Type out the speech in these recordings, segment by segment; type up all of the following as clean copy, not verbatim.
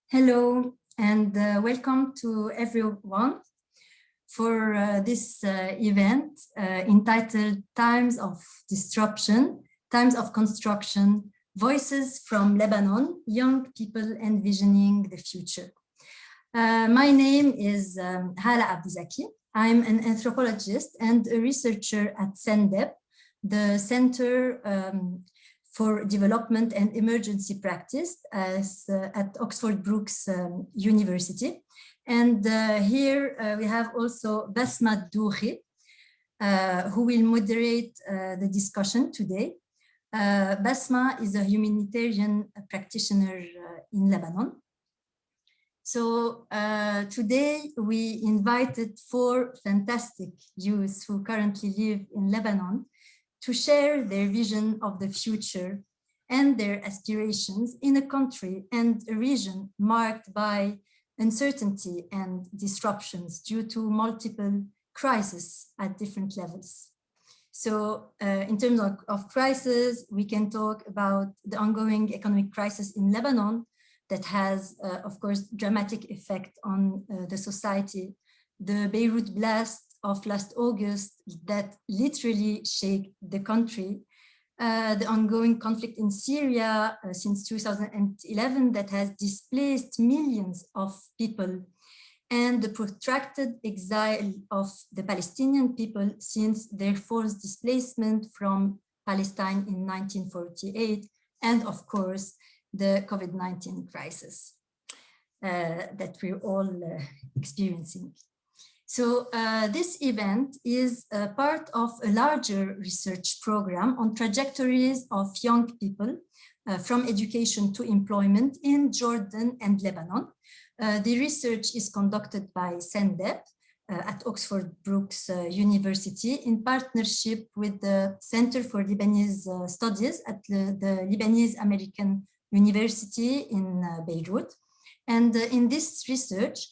Hello and welcome to everyone for this event entitled Times of Disruption, Times of Construction, Voices from Lebanon, Young People Envisioning the Future. My name is Hala Abou Zaki. I'm an anthropologist and a researcher at CENDEP, the Center for Development and Emergency Practice at Oxford Brookes University. And here we have also Basma El Doukhi, who will moderate the discussion today. Basma is a humanitarian practitioner in Lebanon. So today we invited 4 fantastic youths who currently live in Lebanon to share their vision of the future and their aspirations in a country and a region marked by uncertainty and disruptions due to multiple crises at different levels. So in terms of crisis, we can talk about the ongoing economic crisis in Lebanon that has, of course, dramatic effect on the society, the Beirut blast of last August that literally shaped the country, the ongoing conflict in Syria since 2011 that has displaced millions of people, and the protracted exile of the Palestinian people since their forced displacement from Palestine in 1948, and of course, the COVID-19 crisis that we're all experiencing. So this event is part of a larger research program on trajectories of young people from education to employment in Jordan and Lebanon. The research is conducted by CENDEP at Oxford Brookes University in partnership with the Center for Lebanese Studies at the Lebanese American University in Beirut. And in this research,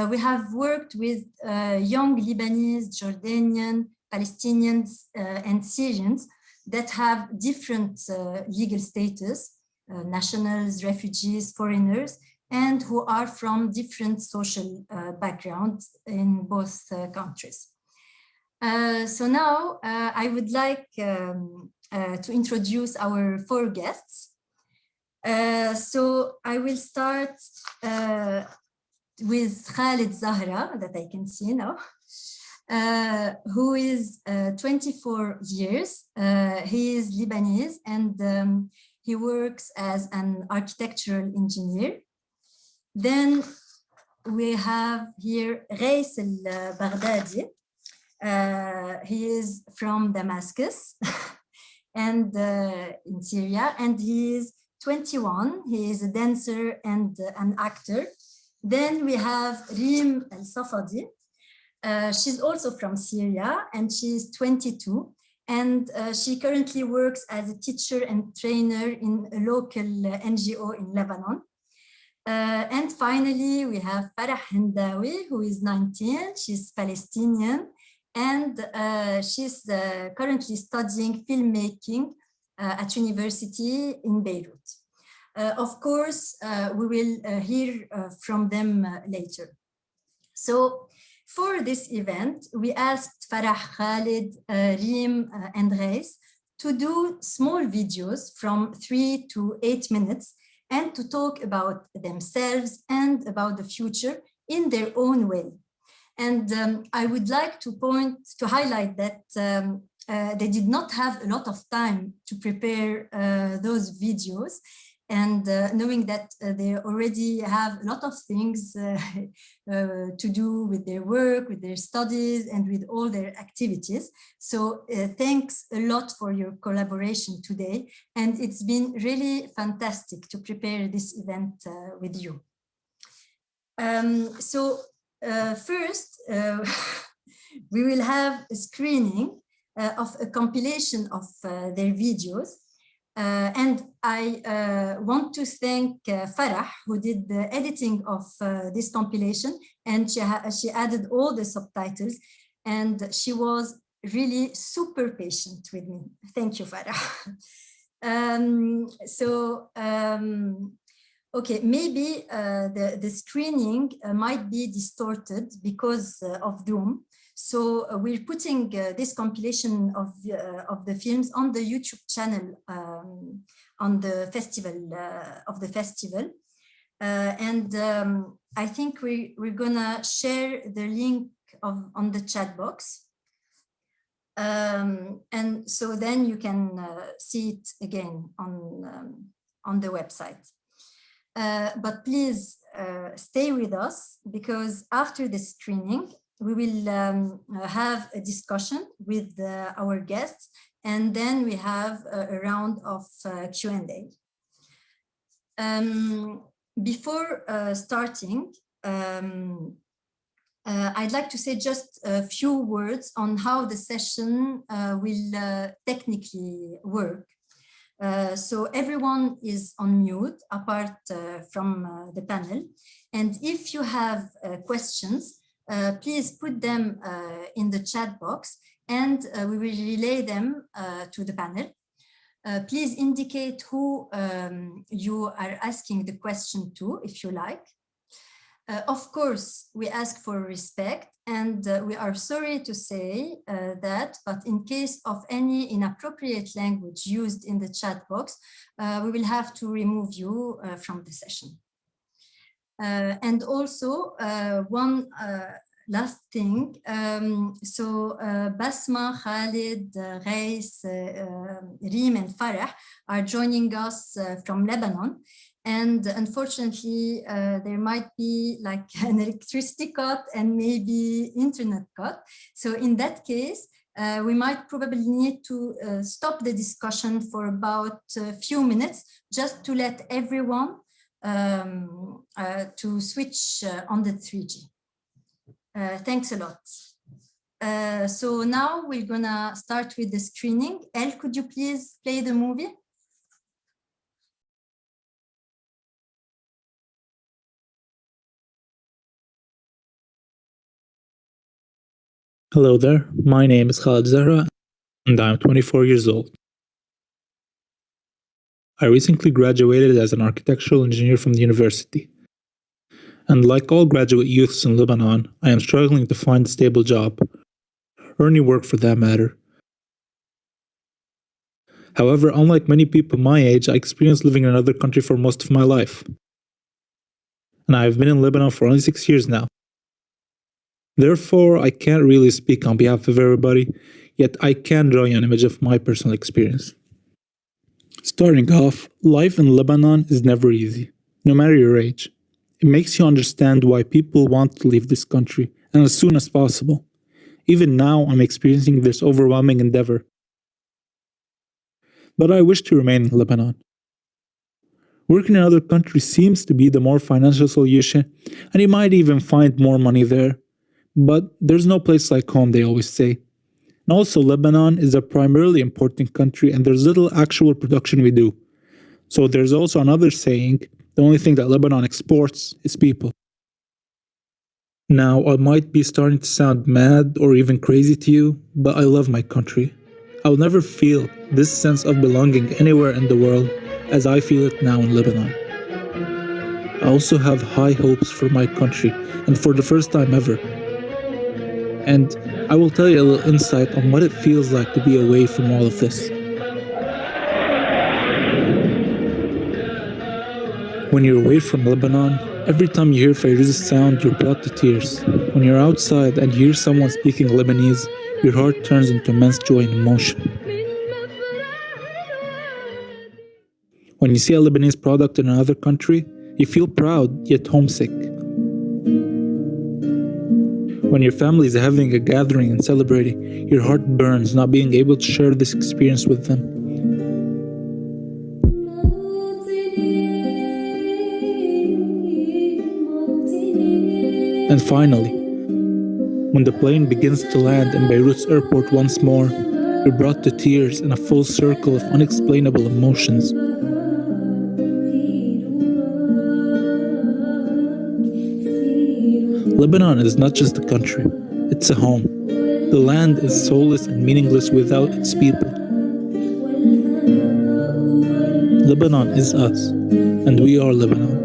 we have worked with young Lebanese, Jordanian, Palestinians, and Syrians that have different legal status, nationals, refugees, foreigners, and who are from different social backgrounds in both countries. So now I would like to introduce our 4 guests. So I will start with Khaled Zara, that I can see now, who is 24 years. He is Lebanese and he works as an architectural engineer. Then we have here Reis al-Baghdadi. He is from Damascus and in Syria, and he is 21. He is a dancer and an actor. Then we have Reem al-Safadi. She's also from Syria and she's 22. And she currently works as a teacher and trainer in a local NGO in Lebanon. And finally, we have Farah Hendawi, who is 19. She's Palestinian and she's currently studying filmmaking at university in Beirut. Of course, we will hear from them later. So for this event, we asked Farah, Khaled, Reem, and Reis to do small videos from 3 to 8 minutes and to talk about themselves and about the future in their own way. And I would like to highlight that they did not have a lot of time to prepare those videos. And knowing that they already have a lot of things to do with their work, with their studies, and with all their activities. So thanks a lot for your collaboration today. And it's been really fantastic to prepare this event with you. First, we will have a screening of a compilation of their videos. And I want to thank Farah, who did the editing of this compilation, and she added all the subtitles, and she was really super patient with me. Thank you, Farah. Okay, maybe the screening might be distorted because of Zoom. So we're putting this compilation of the films on the YouTube channel on the festival of the festival. And I think we're gonna share the link on the chat box. And so then you can see it again on the website. But please stay with us, because after the screening, we will have a discussion with our guests, and then we have a round of Q&A. Before starting, I'd like to say just a few words on how the session will technically work. So everyone is on mute apart from the panel. And if you have questions, please put them in the chat box, and we will relay them to the panel. Please indicate who you are asking the question to, if you like. Of course, we ask for respect, and we are sorry to say that, but in case of any inappropriate language used in the chat box, we will have to remove you from the session. And also, one last thing. So Basma, Khaled, Reis, Reem, and Farah are joining us from Lebanon. And unfortunately, there might be like an electricity cut and maybe internet cut. So in that case, we might probably need to stop the discussion for about a few minutes, just to let everyone to switch on the 3G. Thanks a lot. So now we're gonna start with the screening. Elle, could you please play the movie? Hello there, my name is Khaled Zara, and I'm 24 years old. I recently graduated as an architectural engineer from the university. And like all graduate youths in Lebanon, I am struggling to find a stable job, or any work for that matter. However, unlike many people my age, I experienced living in another country for most of my life. And I have been in Lebanon for only 6 years now. Therefore, I can't really speak on behalf of everybody, yet I can draw you an image of my personal experience. Starting off, life in Lebanon is never easy, no matter your age. It makes you understand why people want to leave this country, and as soon as possible. Even now, I'm experiencing this overwhelming endeavor. But I wish to remain in Lebanon. Working in another country seems to be the more financial solution, and you might even find more money there. But there's no place like home, they always say. And also, Lebanon is a primarily importing country, and there's little actual production we do. So there's also another saying, the only thing that Lebanon exports is people. Now, I might be starting to sound mad or even crazy to you, but I love my country. I will never feel this sense of belonging anywhere in the world as I feel it now in Lebanon. I also have high hopes for my country, and for the first time ever. And I will tell you a little insight on what it feels like to be away from all of this. When you're away from Lebanon, every time you hear Fairuz's sound, you're brought to tears. When you're outside and you hear someone speaking Lebanese, your heart turns into immense joy and emotion. When you see a Lebanese product in another country, you feel proud yet homesick. When your family is having a gathering and celebrating, your heart burns not being able to share this experience with them. And finally, when the plane begins to land in Beirut's airport once more, you're brought to tears in a full circle of unexplainable emotions. Lebanon is not just a country, it's a home. The land is soulless and meaningless without its people. Lebanon is us, and we are Lebanon.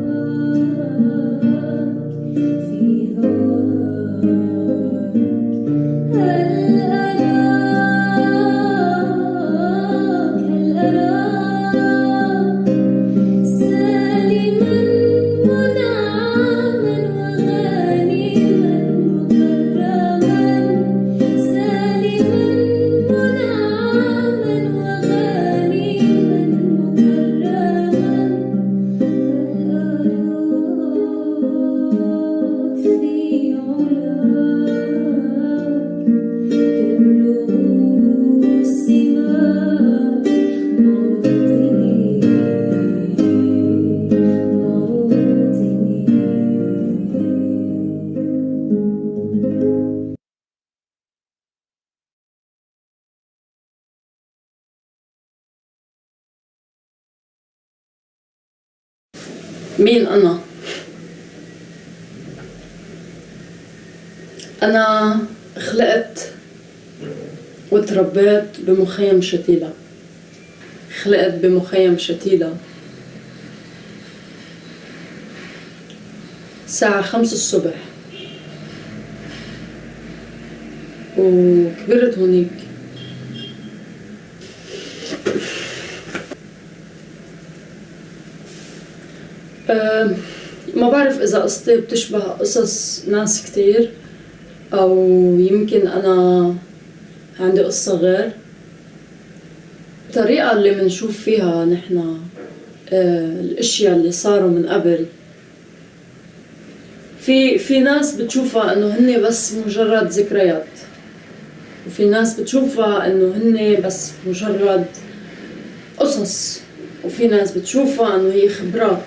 مين أنا؟ أنا خلقت وتربيت بمخيم شتيلة. خلقت بمخيم شتيلة الساعة 5 الصبح وكبرت هونيك. ما بعرف إذا قصتي بتشبه قصص ناس كتير أو يمكن أنا عندي قصة غير. الطريقة اللي منشوف فيها نحن الأشياء اللي صاروا من قبل، في ناس بتشوفها إنه هن بس مجرد ذكريات، وفي ناس بتشوفها إنه هن بس مجرد قصص، وفي ناس بتشوفها إنه هي خبرات.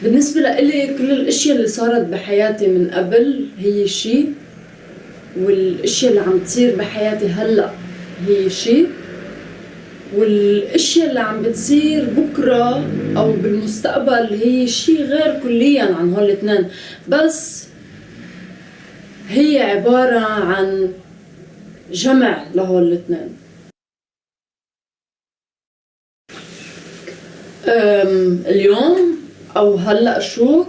بالنسبة لإلي كل الأشياء اللي صارت بحياتي من قبل هي شيء، والأشياء اللي عم تصير بحياتي هلأ هي شيء، والأشياء اللي عم بتصير بكرة أو بالمستقبل هي شيء غير كلياً عن هول الاثنين، بس هي عبارة عن جمع لهول الاثنين. اليوم أو هلأ شو؟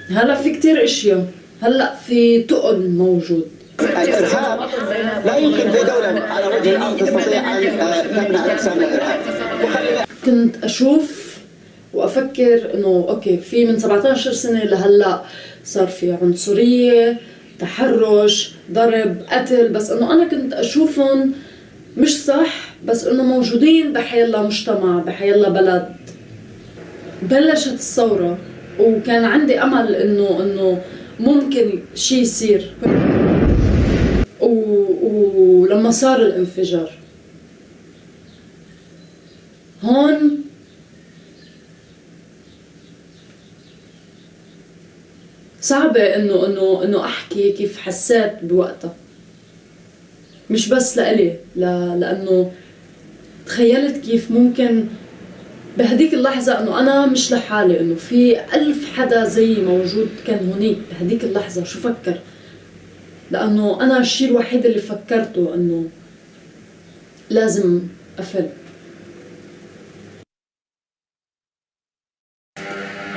هلأ في كتير أشياء. هلأ في تقل موجود. الإرهاب لا يمكن في دولة على وجه الأرض تستطيع أن تمنع نفسها من الإرهاب. كنت أشوف وأفكر إنه أوكي، في من 17 سنة لهلأ صار في عنصرية، تحرش، ضرب، قتل، بس إنه أنا كنت أشوفهم مش صح، بس إنه موجودين بحيالله مجتمع، بحيالله بلد. بلشت الثورة وكان عندي أمل إنه ممكن شيء يصير، ولما صار الانفجار هون صعبة إنه أحكي كيف حسيت بوقتها، مش بس لإلي، لأنه تخيلت كيف ممكن بهديك اللحظة إنه أنا مش لحالي، إنه في 1000 حدا زي موجود كان هونيك بهديك اللحظة. شو فكر؟ لأنه أنا الشيء الوحيد اللي فكرته إنه لازم أفل.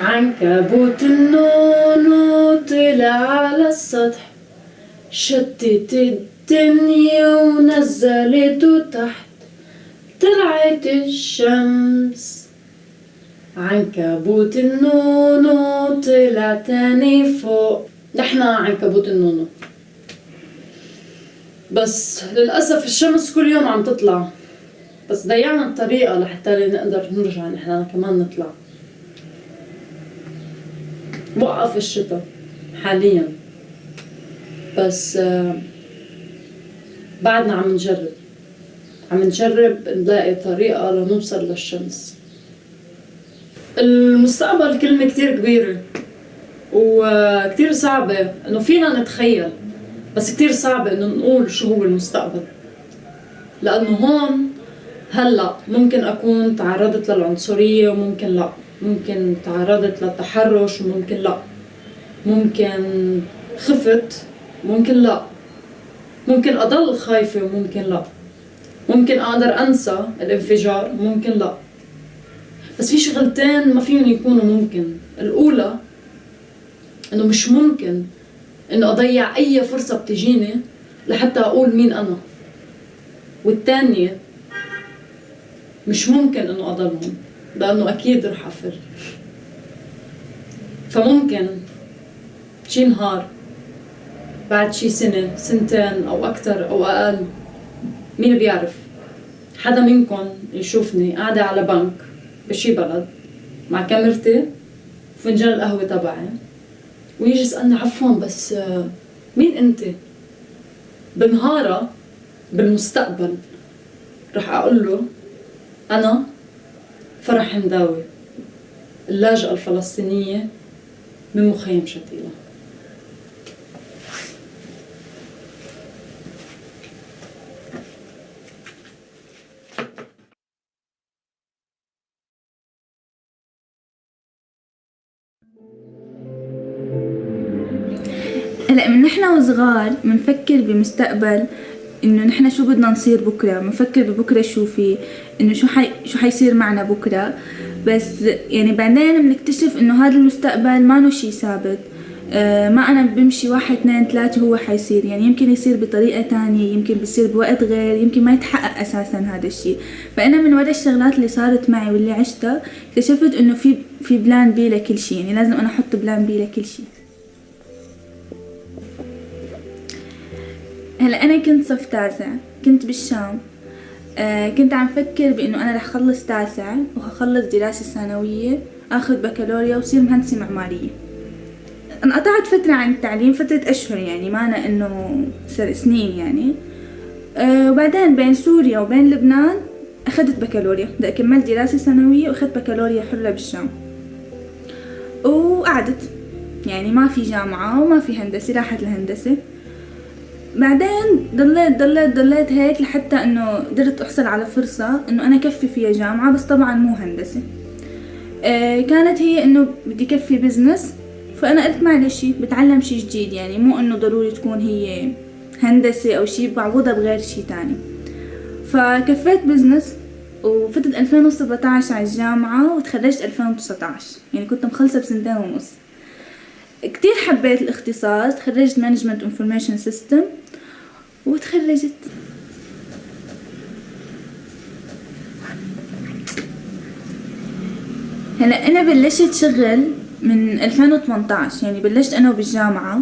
عنكبوت النونو طلع على السطح، شتت الدنيا ونزلته تحت، طلعت الشمس. عنكبوت النونو طلع تاني فوق. نحنا عنكبوت النونو، بس للأسف الشمس كل يوم عم تطلع، بس ضيعنا الطريقة لحتى نقدر نرجع نحنا كمان نطلع. وقف الشتاء حاليا، بس بعدنا عم نجرب نلاقي طريقة لنوصل للشمس. المستقبل كلمة كتير كبيرة وكتير صعبة إنه فينا نتخيل، بس كتير صعبة إنه نقول شو هو المستقبل، لأنه هون هلأ ممكن أكون تعرضت للعنصرية وممكن لا، ممكن تعرضت للتحرش وممكن لا، ممكن خفت ممكن لا، ممكن أضل خايفة وممكن لا، ممكن أقدر أنسى الانفجار ممكن لا، بس في شغلتين ما فيهم يكونوا ممكن. الأولى إنه مش ممكن إنه أضيع أي فرصة بتجيني لحتى أقول مين أنا. والثانية مش ممكن إنه أضلهم لأنه أكيد رح أفر. فممكن شي نهار بعد شي سنة سنتين أو أكتر أو أقل، مين بيعرف، حدا منكم يشوفني قاعدة على بنك بشي بلد مع كاميرتي وفنجان القهوة تبعي ويجي يسألني عفوا بس مين أنت؟ بنهارة بالمستقبل رح أقول له أنا فرح هنداوي اللاجئة الفلسطينية من مخيم شتيلة. هلا من نحن وصغار منفكر بمستقبل انه نحن شو بدنا نصير بكره، منفكر ببكره شو في، انه شو حيصير معنا بكره. بس يعني بعدين بنكتشف انه هذا المستقبل ما له شيء ثابت. ما انا بمشي 1 2 3 هو حيصير، يعني يمكن يصير بطريقه تانية، يمكن بيصير بوقت غير، يمكن ما يتحقق اساسا هذا الشيء. فانا من وراء الشغلات اللي صارت معي واللي عشتها اكتشفت انه في بلان بي لكل شيء، يعني لازم انا احط بلان بي لكل شيء. هلا أنا كنت صف 9، كنت بالشام. كنت عم فكر بأنه أنا رح خلص 9 وهخلص دراسة ثانوية، أخذ بكالوريا وصير مهندسة معمارية. انقطعت فترة عن التعليم، فترة أشهر يعني، معنى أنه سنين يعني. وبعدين بين سوريا وبين لبنان أخذت بكالوريا، بدي أكمل دراسة ثانوية وأخذت بكالوريا حرة بالشام. وقعدت يعني ما في جامعة وما في هندسة، راحت الهندسة. بعدين ضليت هيك لحتى انه قدرت احصل على فرصة انه انا كفي فيها جامعة، بس طبعا مو هندسة. كانت هي انه بدي كفي بزنس، فانا قلت معلش بتعلم شي جديد، يعني مو انه ضروري تكون هي هندسة او شي، بعوضها بغير شي تاني. فكفيت بزنس وفتت 2017 على الجامعة وتخرجت 2019، يعني كنت مخلصة ب2.5 سنين. كتير حبيت الاختصاص، تخرجت مانجمنت انفورميشن سيستم وتخرجت. هلا انا بلشت شغل من 2018، يعني بلشت انا وبالجامعة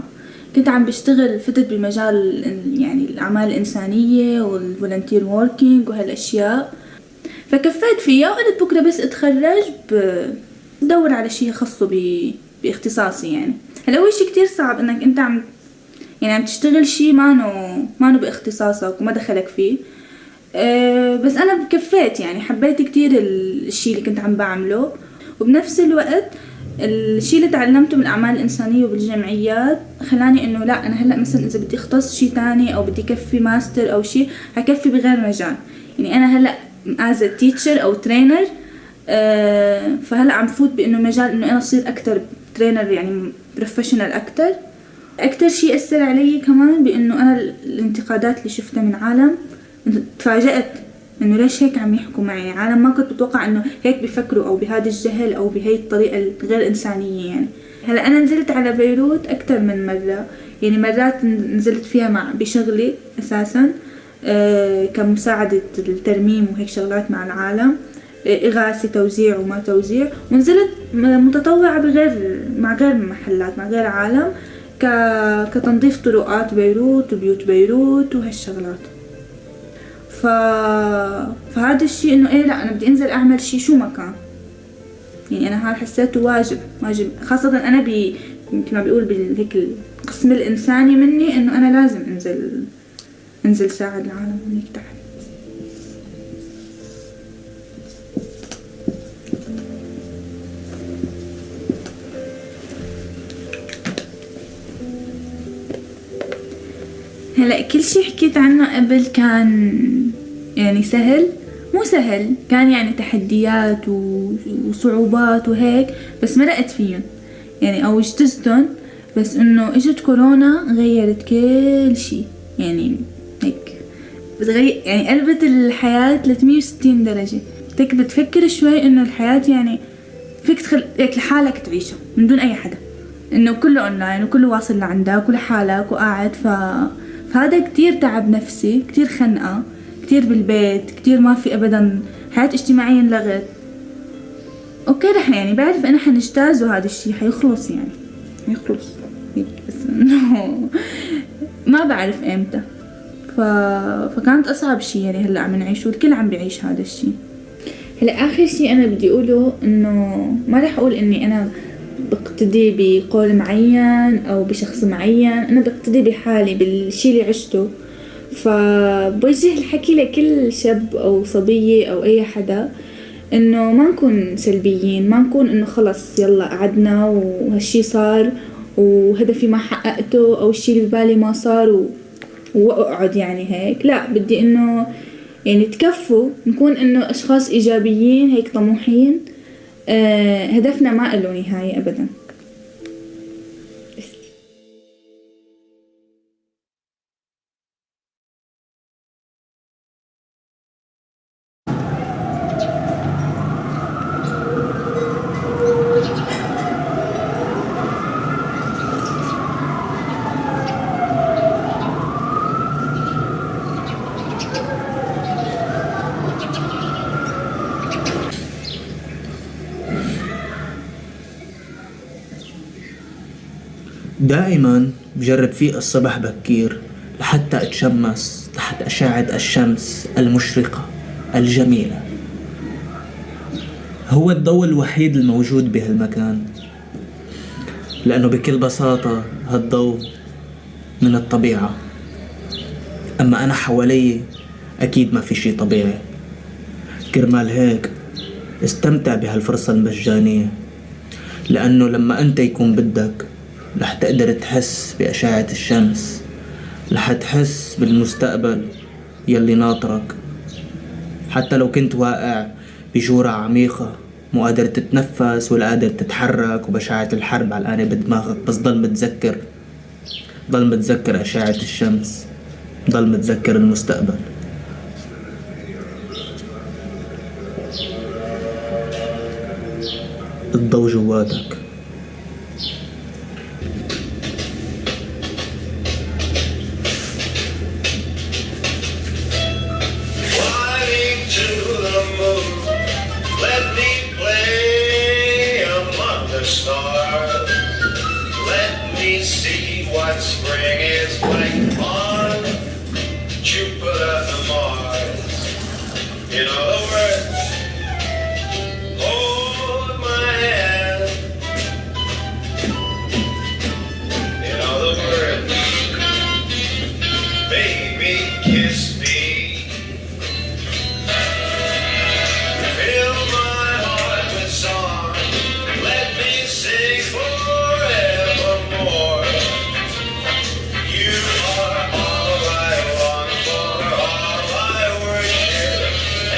كنت عم بشتغل، فتت بمجال يعني الاعمال الانسانية والفولنتير ووركينج وهالاشياء، فكفيت فيها وقلت بكرة بس اتخرج بدور على شيء خاصه باختصاصي. يعني هلا هو شيء كتير صعب انك انت عم تشتغل شيء مانو باختصاصك وما دخلك فيه. بس انا كفيت، يعني حبيت كتير الشيء اللي كنت عم بعمله، وبنفس الوقت الشيء اللي تعلمته من الاعمال الانسانيه وبالجمعيات خلاني انه لا، انا هلا مثلا اذا بدي اختص شيء تاني او بدي كفي ماستر او شيء حكفي بغير مجال. يعني انا هلا as a teacher او trainer، فهلا عم فوت بانه مجال انه انا اصير اكتر ترينر، يعني بروفيشنال اكتر شيء اثر علي كمان بانه انا الانتقادات اللي شفتها من عالم تفاجأت انه ليش هيك عم يحكوا معي، عالم ما كنت بتوقع انه هيك بيفكروا او بهذا الجهل او بهي الطريقه الغير انسانيه. يعني هلا انا نزلت على بيروت اكثر من مره، يعني مرات نزلت فيها بشغلي اساسا كمساعده الترميم وهيك شغلات مع العالم، إغاثة توزيع وما توزيع، ونزلت متطوعة مع غير محلات مع غير عالم كتنظيف طرقات بيروت وبيوت بيروت وهالشغلات. فهذا الشيء انه ايه لا، انا بدي انزل اعمل شيء شو ما كان، يعني انا هذا حسيته واجب، خاصة انا مثل ما بيقول بهيك القسم الانساني مني، انه انا لازم انزل ساعد العالم هنيك تحت. هلا كل شي حكيت عنه قبل كان يعني سهل، مو سهل، كان يعني تحديات وصعوبات وهيك، بس مرقت فيهم يعني او اجتزتهم. بس انه اجت كورونا غيرت كل شي، يعني هيك بتغير، يعني قلبت الحياة 360 درجة. بتفكر شوي إنه الحياة يعني فيك هيك لحالك تعيشها من دون أي حدا، إنه كله أونلاين وكله واصل لعندك ولحالك وقاعد. فهذا كتير تعب نفسي، كتير خنقة، كتير بالبيت، كتير ما في أبدا حياة اجتماعية انلغت. أوكي رح يعني بعرف أنا حنجتاز وهذا الشي حيخلص، يعني حيخلص هيك، بس إنه ما بعرف إمتى. فكانت أصعب شي يعني هلأ عم نعيشه، والكل عم بيعيش هذا الشي. هلا آخر شي أنا بدي أقوله إنه ما رح أقول إني أنا بقتدي بقول معين أو بشخص معين، أنا بقتدي بحالي بالشي اللي عشته. فبوجه الحكي لكل شاب أو صبية أو أي حدا إنه ما نكون سلبيين، ما نكون إنه خلص يلا قعدنا وهالشي صار وهدفي ما حققته أو الشي اللي ببالي ما صار وأقعد يعني هيك. لا، بدي إنه يعني تكفوا نكون إنه أشخاص إيجابيين هيك طموحين. هدفنا ما له نهاية أبدا. دائما بجرب فيه الصبح بكير لحتى اتشمس تحت أشعة الشمس المشرقة الجميلة. هو الضوء الوحيد الموجود بهالمكان، لأنه بكل بساطة هالضوء من الطبيعة. أما أنا حوالي أكيد ما في شي طبيعي. كرمال هيك استمتع بهالفرصة المجانية، لأنه لما أنت يكون بدك رح تقدر تحس بأشعة الشمس، رح تحس بالمستقبل يلي ناطرك. حتى لو كنت واقع بجورة عميقة مو قادر تتنفس ولا قادر تتحرك وبشعة الحرب علقانة بدماغك، بس ضل متذكر أشعة الشمس، ضل متذكر المستقبل. الضوء جواتك. Spring is like on Jupiter and Mars. In other words, hold my hand. In other words, baby, kiss me. Fill my heart with song. Let me sing forevermore. You are all I long for, all I worship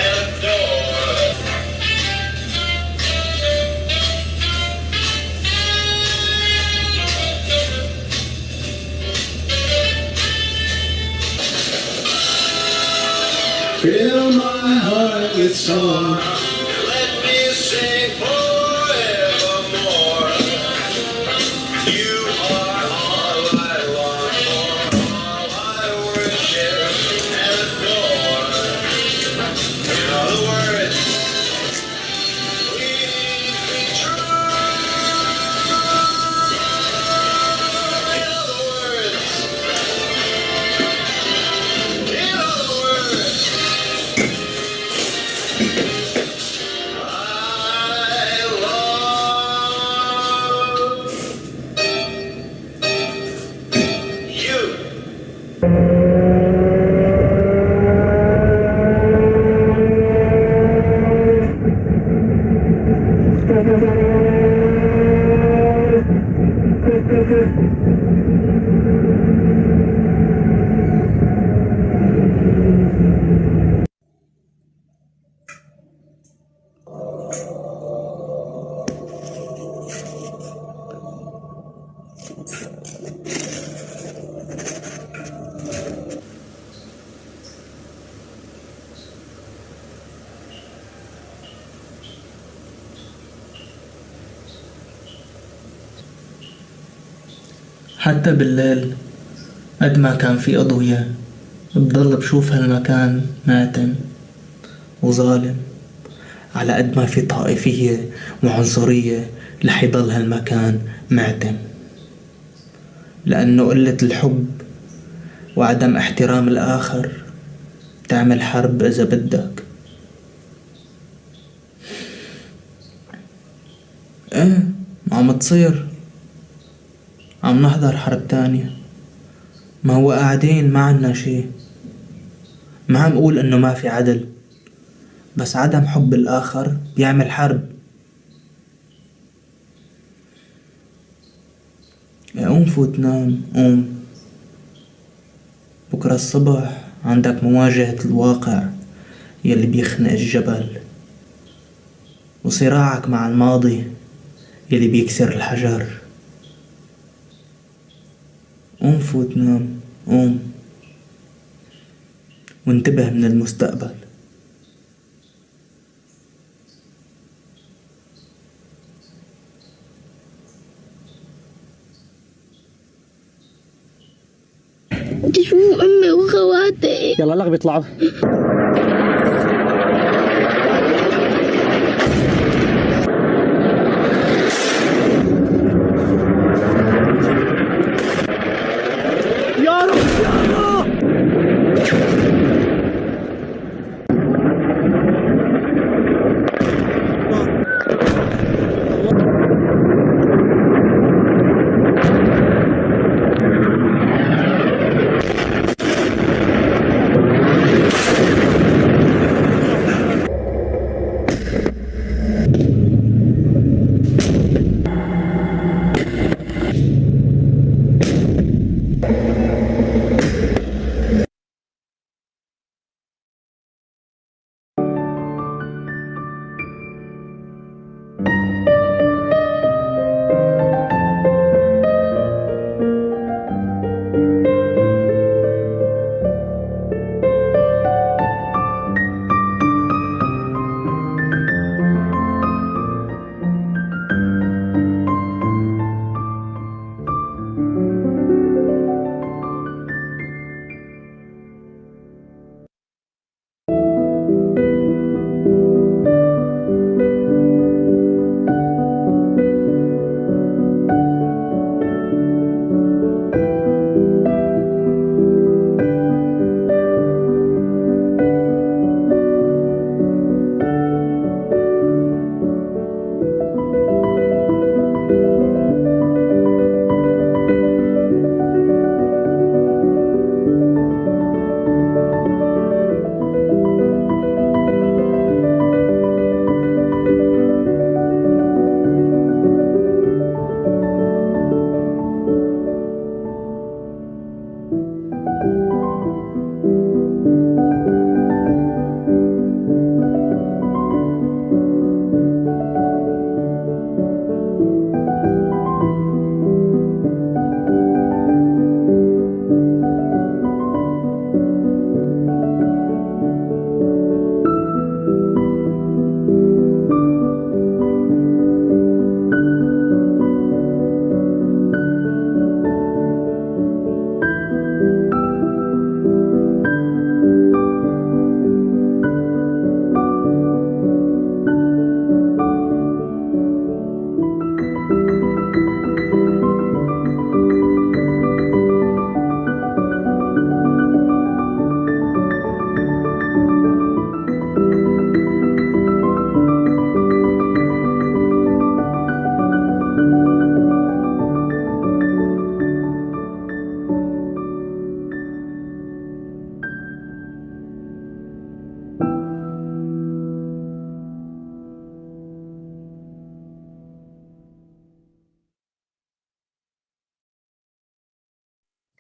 and adore. Fill my heart with song. Let me sing forevermore. You are all I long for, all I worship and adore. In other words, please be true. In other words, I love you. حتى بالليل قد ما كان في أضوية بضل بشوف هالمكان ماتم وظالم، على قد ما في طائفية وعنصرية رح يضل هالمكان معتم، لأنه قلة الحب وعدم احترام الآخر تعمل حرب إذا بدك. إيه عم تصير، عم نحضر حرب تانية. ما هو قاعدين ما عنا شي، ما عم أقول إنه ما في عدل، بس عدم حب الآخر بيعمل حرب. قوم فوت نام، قوم، بكرة الصبح عندك مواجهة الواقع يلي بيخنق الجبل، وصراعك مع الماضي يلي بيكسر الحجر. قوم فوت نام، قوم، وانتبه من المستقبل. تشوف أمي وخواتي. يلا هلا بيطلعوا. يا رب يا الله.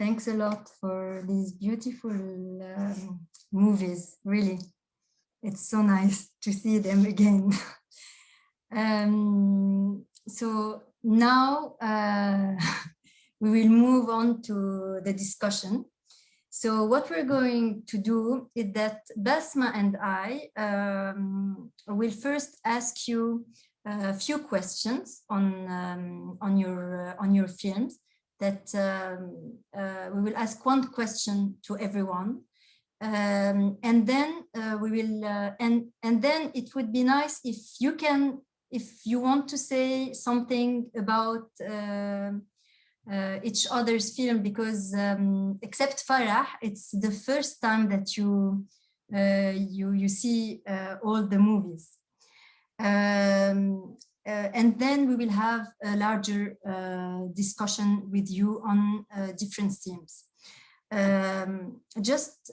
Thanks a lot for these beautiful movies. Really, it's so nice to see them again. So now we will move on to the discussion. So what we're going to do is that Basma and I will first ask you a few questions on your films, that we will ask one question to everyone. And then we will, and then it would be nice if you can, if you want to say something about each other's film, because except Farah, it's the first time that you see all the movies. And then we will have a larger discussion with you on different themes. Just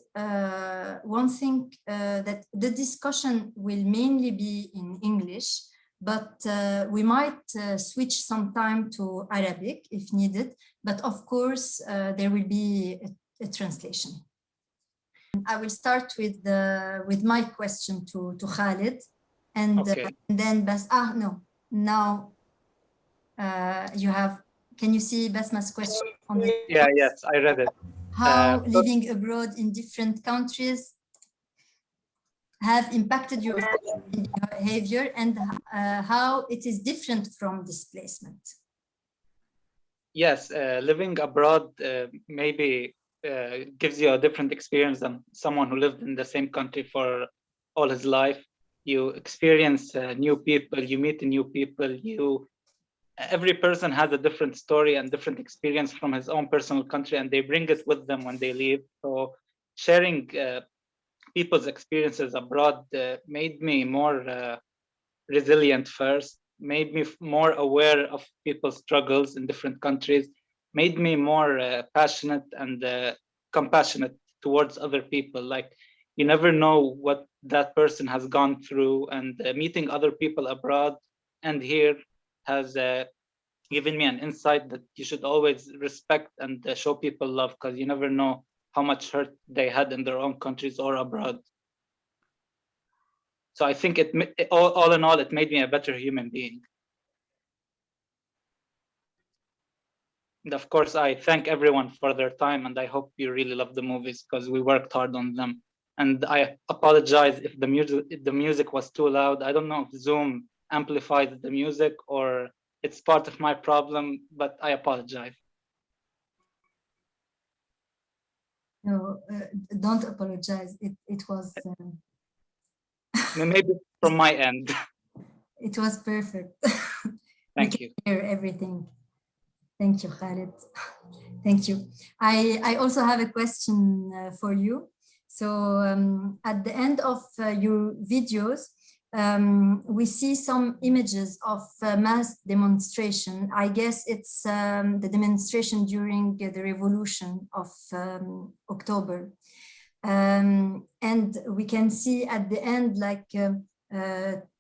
one thing, that the discussion will mainly be in English, but we might switch some time to Arabic if needed, but of course there will be a translation. I will start with my question to Khaled, and Okay. then now you have. Can you see Basma's question on the? Yeah, yes, I read it. How living abroad in different countries have impacted your behavior, and how it is different from displacement? Yes, living abroad maybe gives you a different experience than someone who lived in the same country for all his life. You experience new people, you meet new people, every person has a different story and different experience from his own personal country, and they bring it with them when they leave. So sharing people's experiences abroad made me more resilient first, made me more aware of people's struggles in different countries, made me more passionate and compassionate towards other people. Like, you never know what that person has gone through, and meeting other people abroad and here has given me an insight that you should always respect and show people love, because you never know how much hurt they had in their own countries or abroad. So I think all in all, it made me a better human being. And of course, I thank everyone for their time, and I hope you really love the movies because we worked hard on them. And I apologize if the music was too loud. I don't know if Zoom amplifies the music or it's part of my problem, but I apologize. No, don't apologize. It was. Maybe from my end. It was perfect. Thank you. Hear everything. Thank you, Khaled. Thank you. I also have a question for you. So at the end of your videos, we see some images of mass demonstration. I guess it's the demonstration during the revolution of October. And we can see at the end like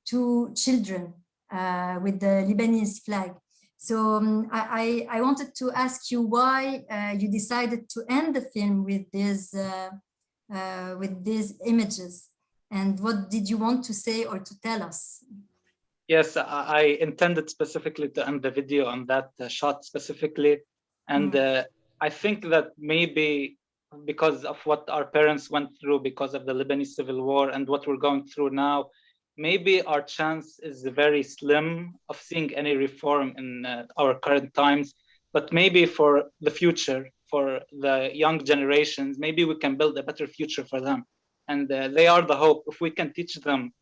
two children with the Lebanese flag. So I wanted to ask you why you decided to end the film with these images, and what did you want to say or to tell us? Yes, I intended specifically to end the video on that shot specifically. And I think that maybe because of what our parents went through because of the Lebanese civil war and what we're going through now, maybe our chance is very slim of seeing any reform in our current times. But maybe for the future, for the young generations, maybe we can build a better future for them. And they are the hope. If we can teach them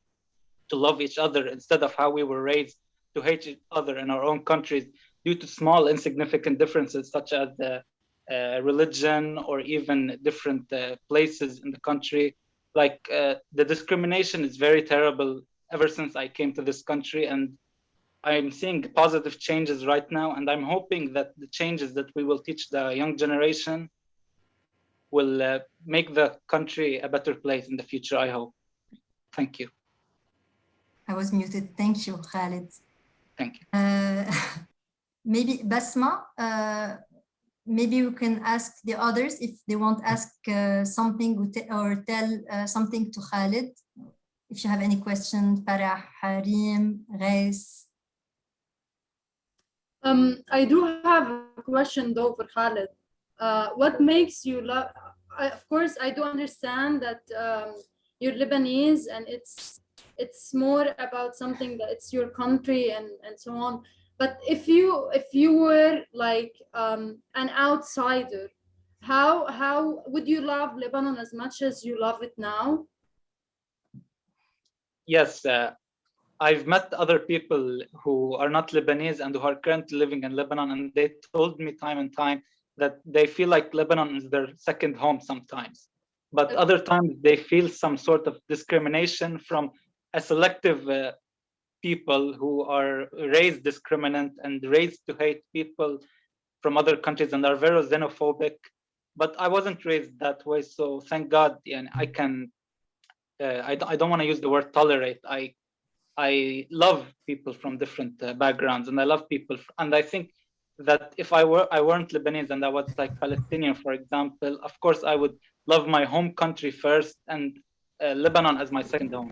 to love each other instead of how we were raised to hate each other in our own countries due to small insignificant differences such as religion or even different places in the country. Like the discrimination is very terrible ever since I came to this country, and I'm seeing positive changes right now, and I'm hoping that the changes that we will teach the young generation will make the country a better place in the future, I hope. Thank you. I was muted. Thank you, Khaled. Thank you. Maybe Basma, maybe you can ask the others if they want to ask something or tell something to Khaled. If you have any questions, Farah, Harim, Reis. I do have a question though for Khaled. What makes you love? Of course, I do understand that you're Lebanese and it's more about something that it's your country and so on. But if you were like an outsider, how would you love Lebanon as much as you love it now? Yes, I've met other people who are not Lebanese and who are currently living in Lebanon, and they told me time and time that they feel like Lebanon is their second home sometimes. But other times they feel some sort of discrimination from a selective people who are raised discriminant and raised to hate people from other countries and are very xenophobic. But I wasn't raised that way, so thank God. And I can, I don't want to use the word tolerate. I love people from different backgrounds, and I love people. And I think that if I weren't Lebanese and I was like Palestinian, for example, of course I would love my home country first and Lebanon as my second home.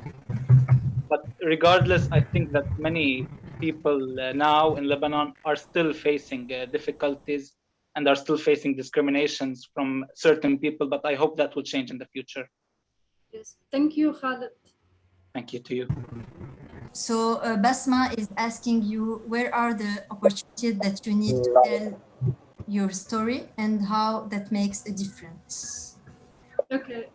But regardless, I think that many people now in Lebanon are still facing difficulties and are still facing discriminations from certain people. But I hope that will change in the future. Yes, thank you, Khaled. Thank you to you. So Basma is asking you, where are the opportunities that you need to tell your story and how that makes a difference? Okay,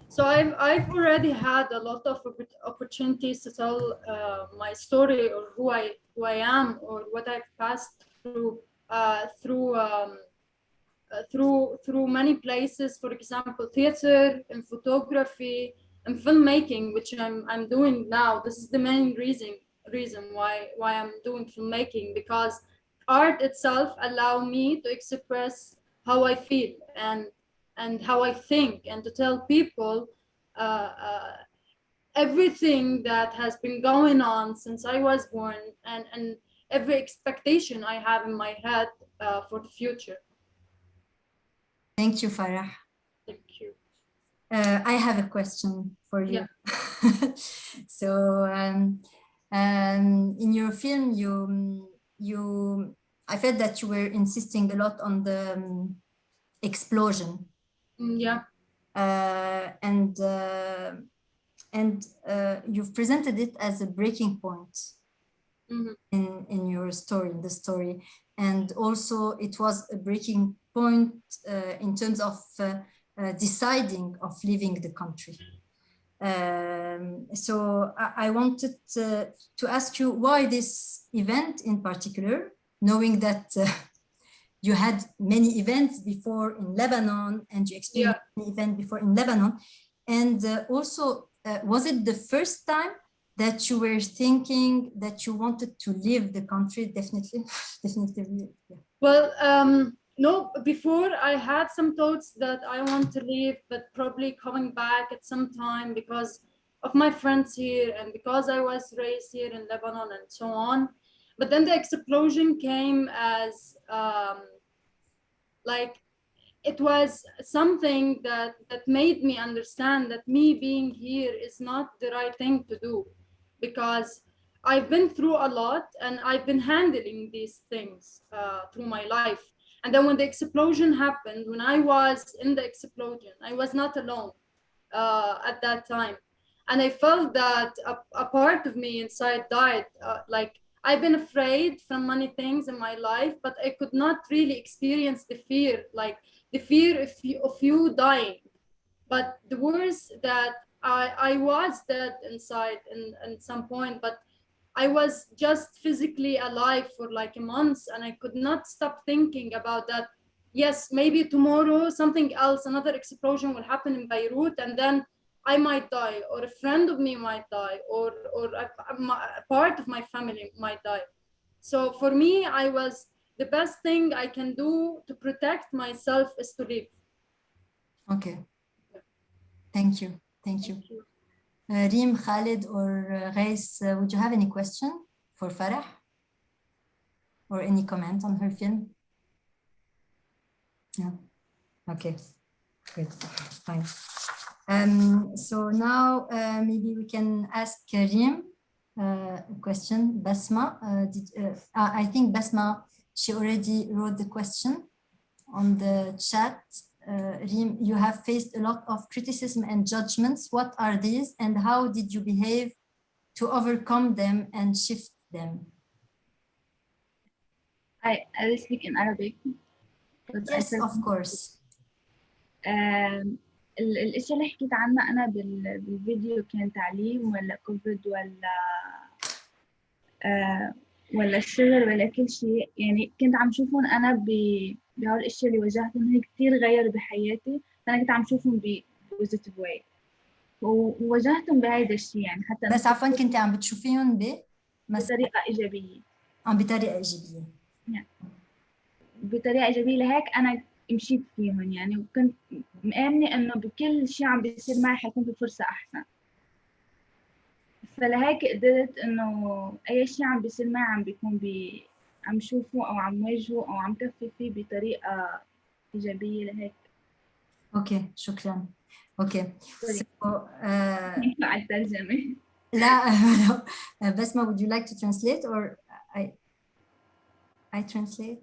so I've already had a lot of opportunities to tell my story or who I am or what I've passed through through many places. For example, theater and photography and filmmaking, which I'm doing now. This is the main reason why I'm doing filmmaking, because art itself allows me to express how I feel and how I think, and to tell people everything that has been going on since I was born, and every expectation I have in my head for the future. Thank you, Farah. Thank you. I have a question for you. Yeah. So in your film, I felt that you were insisting a lot on the explosion. Yeah. And you've presented it as a breaking point in your story, in the story. And also it was a breaking point in terms of deciding of leaving the country. So I wanted to ask you why this event in particular, knowing that you had many events before in Lebanon and you experienced an event before in Lebanon. And also, was it the first time that you were thinking that you wanted to leave the country? Definitely. Yeah. Well, no, before I had some thoughts that I want to leave, but probably coming back at some time because of my friends here and because I was raised here in Lebanon and so on. But then the explosion came as like it was something that made me understand that me being here is not the right thing to do, because I've been through a lot and I've been handling these things through my life. And then when the explosion happened, when I was in the explosion, I was not alone at that time. And I felt that a part of me inside died. Like I've been afraid from many things in my life, but I could not really experience the fear, like the fear of you dying. But the worst that I was dead inside in some point, but I was just physically alive for like a month, and I could not stop thinking about that. Yes, maybe tomorrow something else, another explosion will happen in Beirut, and then I might die, or a friend of me might die, or a part of my family might die. So for me, the best thing I can do to protect myself is to live. Okay. Thank you. Thank you. Reem, Khaled, or Reis, would you have any question for Farah? Or any comment on her film? No. Okay. Good. Fine. So now maybe we can ask Reem a question. Basma, I think Basma, she already wrote the question on the chat. Reem, you have faced a lot of criticism and judgments. What are these, and how did you behave to overcome them and shift them? I speak in Arabic. but I Yes, of certainly- course. الاشياء اللي حكيت عنها انا بالفيديو كان تعليم ولا كوفيد ولا الشغل ولا كل شيء، يعني كنت عم شوفهم انا بهول الاشياء اللي واجهتهم هي كثير غيروا بحياتي، فانا كنت عم شوفهم بوزيتيف واي وواجهتهم بهيدا الشيء، يعني حتى بس عفوا كنت عم بتشوفيهم بطريقه ايجابيه. بطريقة إيجابية. بطريقه ايجابيه، لهيك انا مشيت فيهم يعني، وكنت مآمنة انه بكل شيء عم بيصير معي حيكون في فرصه احسن. فلهيك قدرت انه اي شيء عم بيصير معي عم بيكون عم شوفه او عم واجهه او عم كفي فيه بطريقه ايجابيه. لهيك اوكي، شكرا. اوكي. ينفع الترجمه؟ لا. Basma, would you like to translate or I translate?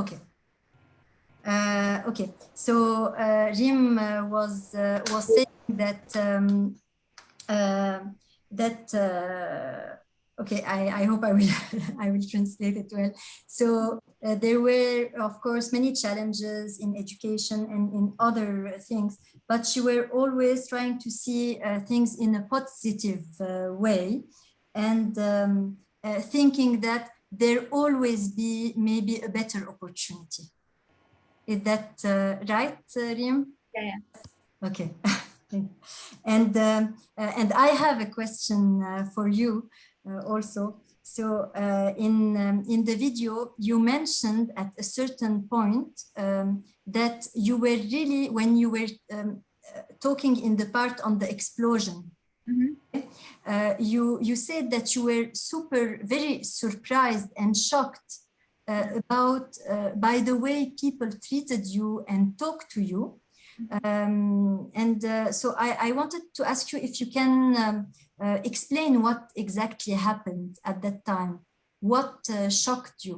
Okay. Okay. So Rim was saying that okay, I hope I will I will translate it well. So there were, of course, many challenges in education and in other things, but she were always trying to see things in a positive way, and thinking that there always be maybe a better opportunity. Is that right, Riem? Yeah. Okay. And I have a question for you also. So in the video, you mentioned at a certain point that you were really, when you were talking in the part on the explosion, you said that you were very surprised and shocked about by the way people treated you and talked to you. So I wanted to ask you if you can explain what exactly happened at that time. What shocked you?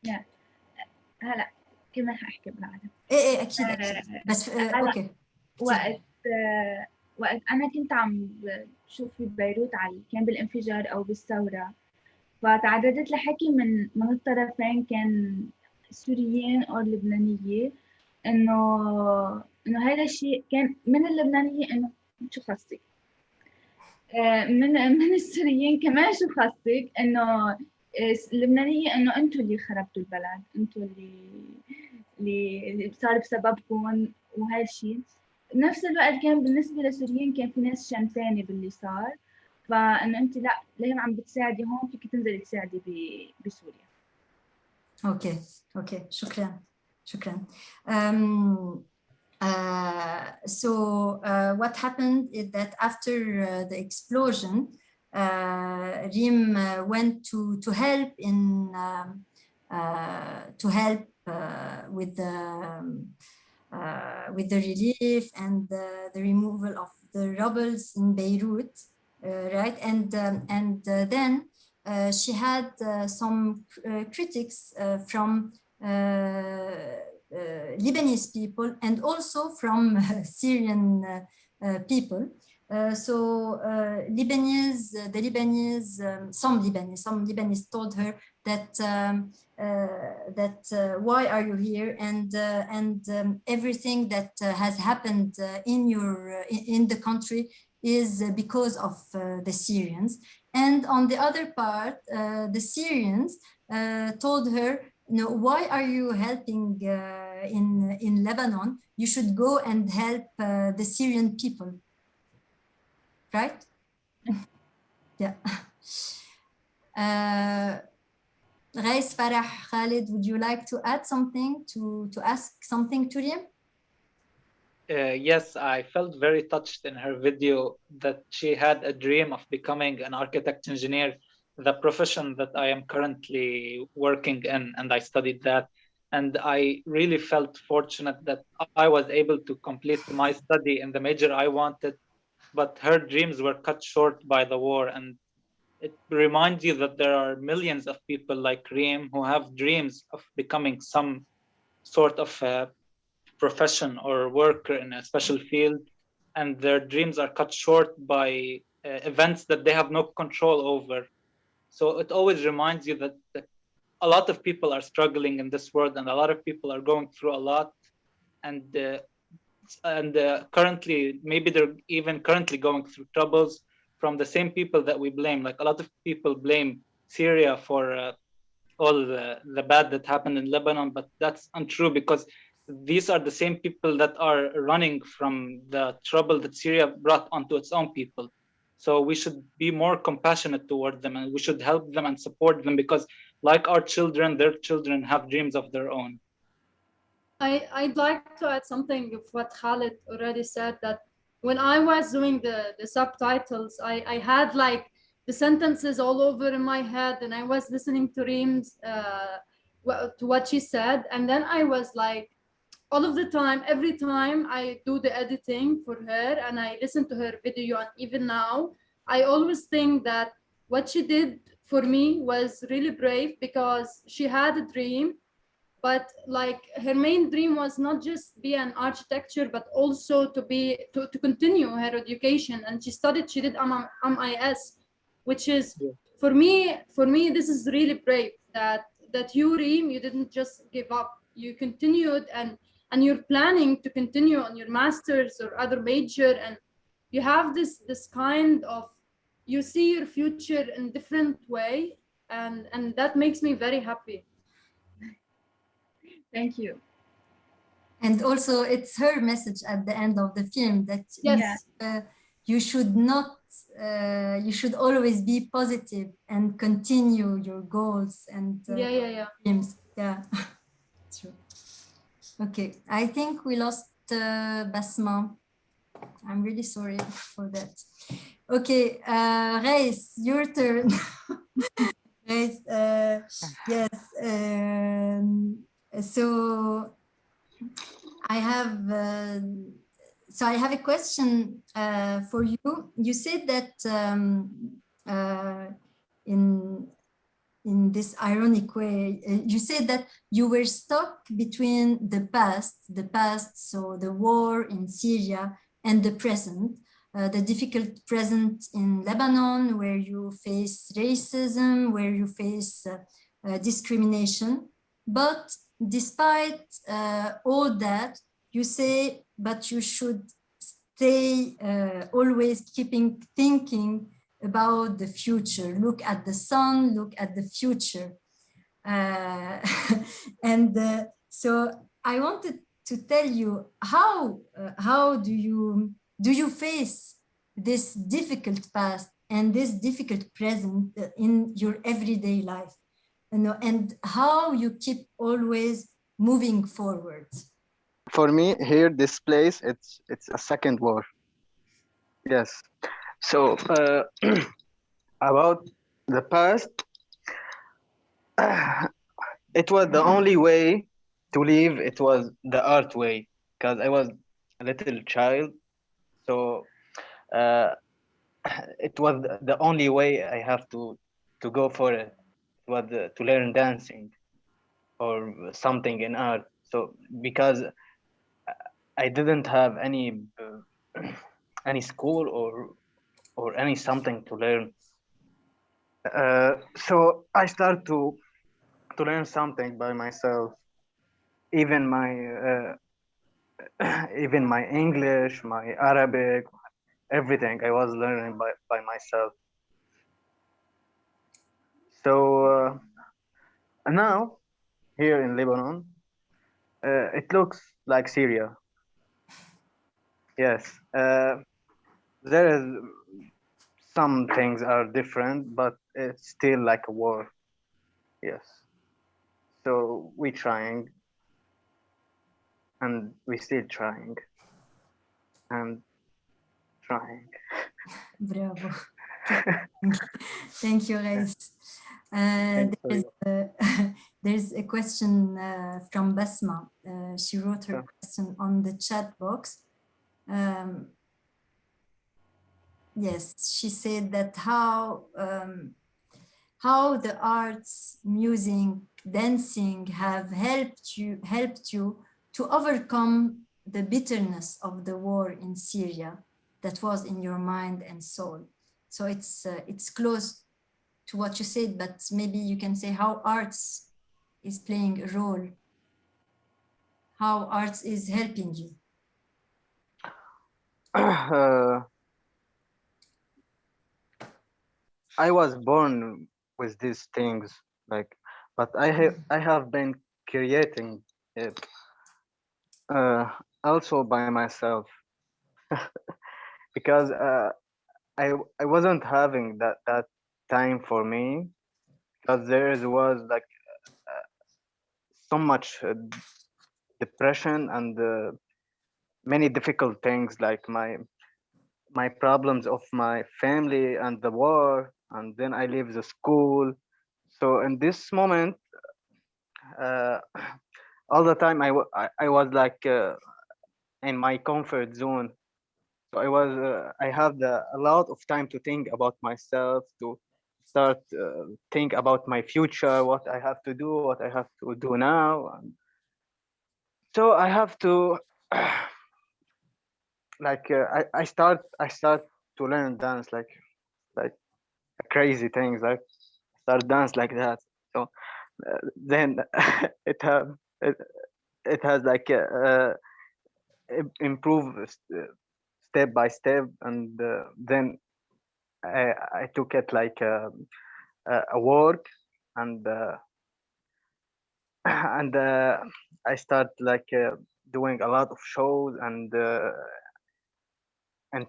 Yeah. هلا كمان حاحكي بالعربي. ايه اكيد بس اوكي. وقت انا كنت عم بشوف في بيروت كان بالانفجار او بالثوره، فتعرضت لحكي من الطرفين، كان سوريين او لبنانيه، انه هذا الشيء كان من اللبنانيه انه شو خصك، من السوريين كمان شو خصك، انه اللبنانيه انه انتم اللي خربتوا البلد، انتم اللي صار بسببكم، وهذا الشيء. بنفس الوقت كان بالنسبه للسوريين كان في ناس شمتانه باللي صار، فانه انت لا ليه عم بتساعدي هون، فيك تنزلي تساعدي بسوريا. اوكي شكرا. So what happened is that after the explosion, Rim went to help with the relief and the removal of the rubbles in Beirut, right? And then she had some critics from Lebanese people and also from Syrian people. So some Lebanese told her that why are you here, and everything that has happened in the country is because of the Syrians. And on the other part, the Syrians told her, no, why are you helping in Lebanon? You should go and help the Syrian people, right? Yeah. Reis, Farah, Khaled, would you like to add something, to ask something to Riem? Yes, I felt very touched in her video that she had a dream of becoming an architect engineer, the profession that I am currently working in, and I studied that. And I really felt fortunate that I was able to complete my study in the major I wanted, but her dreams were cut short by the war. And it reminds you that there are millions of people like Reem who have dreams of becoming some sort of profession or worker in a special field, and their dreams are cut short by events that they have no control over. So it always reminds you that a lot of people are struggling in this world, and a lot of people are going through a lot, and currently, maybe they're even currently going through troubles from the same people that we blame. Like a lot of people blame Syria for all the bad that happened in Lebanon, but that's untrue, because these are the same people that are running from the trouble that Syria brought onto its own people. So we should be more compassionate toward them, and we should help them and support them, because like our children, their children have dreams of their own. I'd like to add something of what Khaled already said, that when I was doing the subtitles, I had like the sentences all over in my head, and I was listening to Reem's, to what she said. And then I was like, all of the time, every time I do the editing for her and I listen to her video, and even now, I always think that what she did for me was really brave, because she had a dream, but like her main dream was not just be an architecture, but also to continue her education. And she did MIS, which is for me this is really brave, that you, Reem, you didn't just give up, you continued, and you're planning to continue on your master's or other major, and you have this kind of, you see your future in different way, and that makes me very happy. Thank you. And also, it's her message at the end of the film that yes, you should not, you should always be positive and continue your goals and dreams. Yeah, true. Okay, I think we lost Basma. I'm really sorry for that. Okay, Reis, your turn. Reis, yes. So I have a question for you. You said that in this ironic way, you said that you were stuck between the past, so the war in Syria, and the present, the difficult present in Lebanon, where you face racism, where you face discrimination. But despite all that, you say, but you should stay always thinking about the future. Look at the sun, look at the future. So I wanted to tell you, how do you face this difficult past and this difficult present in your everyday life? And how you keep always moving forward? For me, here, this place, it's a second war. Yes. So about the past, it was the only way to live. It was the art way, because I was a little child. So it was the only way I have to go for it. It was to learn dancing or something in art. So because I didn't have any school or any something to learn, so I start to learn something by myself. Even my English, my Arabic, everything I was learning by myself. So now here in Lebanon, it looks like Syria. Yes, there is some things are different, but it's still like a war. Yes. So we're trying, and we're still trying, and trying. Bravo. Thank you, Reis. There's a question from Basma. She wrote her question on the chat box. Yes, she said that how the arts, music, dancing have helped you to overcome the bitterness of the war in Syria that was in your mind and soul. So it's close to what you said, but maybe you can say how arts is playing a role, how arts is helping you. I was born with these things, like, but I have been creating it also by myself because I wasn't having that time for me, because there was like so much depression and many difficult things, like my problems of my family and the war, and then I leave the school. So in this moment, all the time I was like in my comfort zone. So I have a lot of time to think about myself, to start think about my future, what I have to do, what I have to do now. And so I have to like I start to learn dance, like crazy things, like start dance like that. So then it have it, it has like improve step by step, and then I took it like a work, and and I start like doing a lot of shows and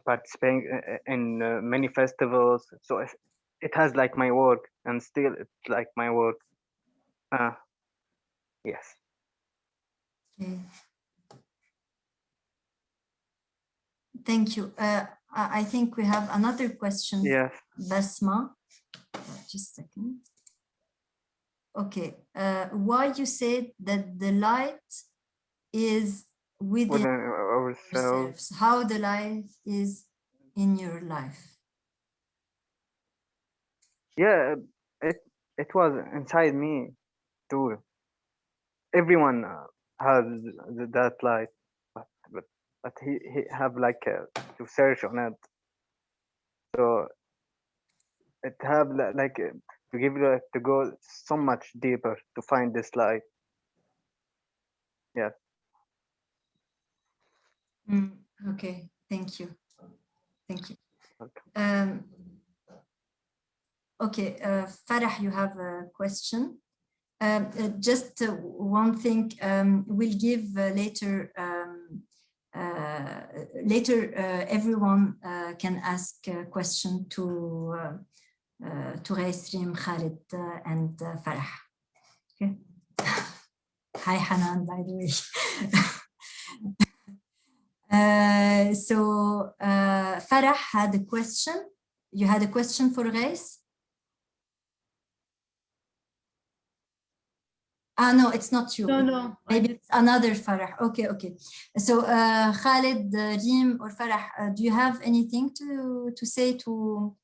participating in many festivals. So it has like my work, and still it's like my work. Yes. Okay. Thank you. I think we have another question. Yes. Basma. Just a second. Okay. Why you said that the light is within ourselves? How the light is in your life? Yeah, it was inside me too. Everyone has that light, but he have like to search on it. So it have like to give you to go so much deeper to find this light. Yes. Okay, thank you. Thank you. Okay, Farah, you have a question. Just one thing, we'll give later. Later, everyone can ask a question to Reisrim, Khaled, and Farah. Okay. Hi, Hanan, by the way. So Farah had a question. You had a question for Reis? No, it's not you. No. Maybe it's another Farah. Okay. So Khaled, Reem, or Farah, do you have anything to say to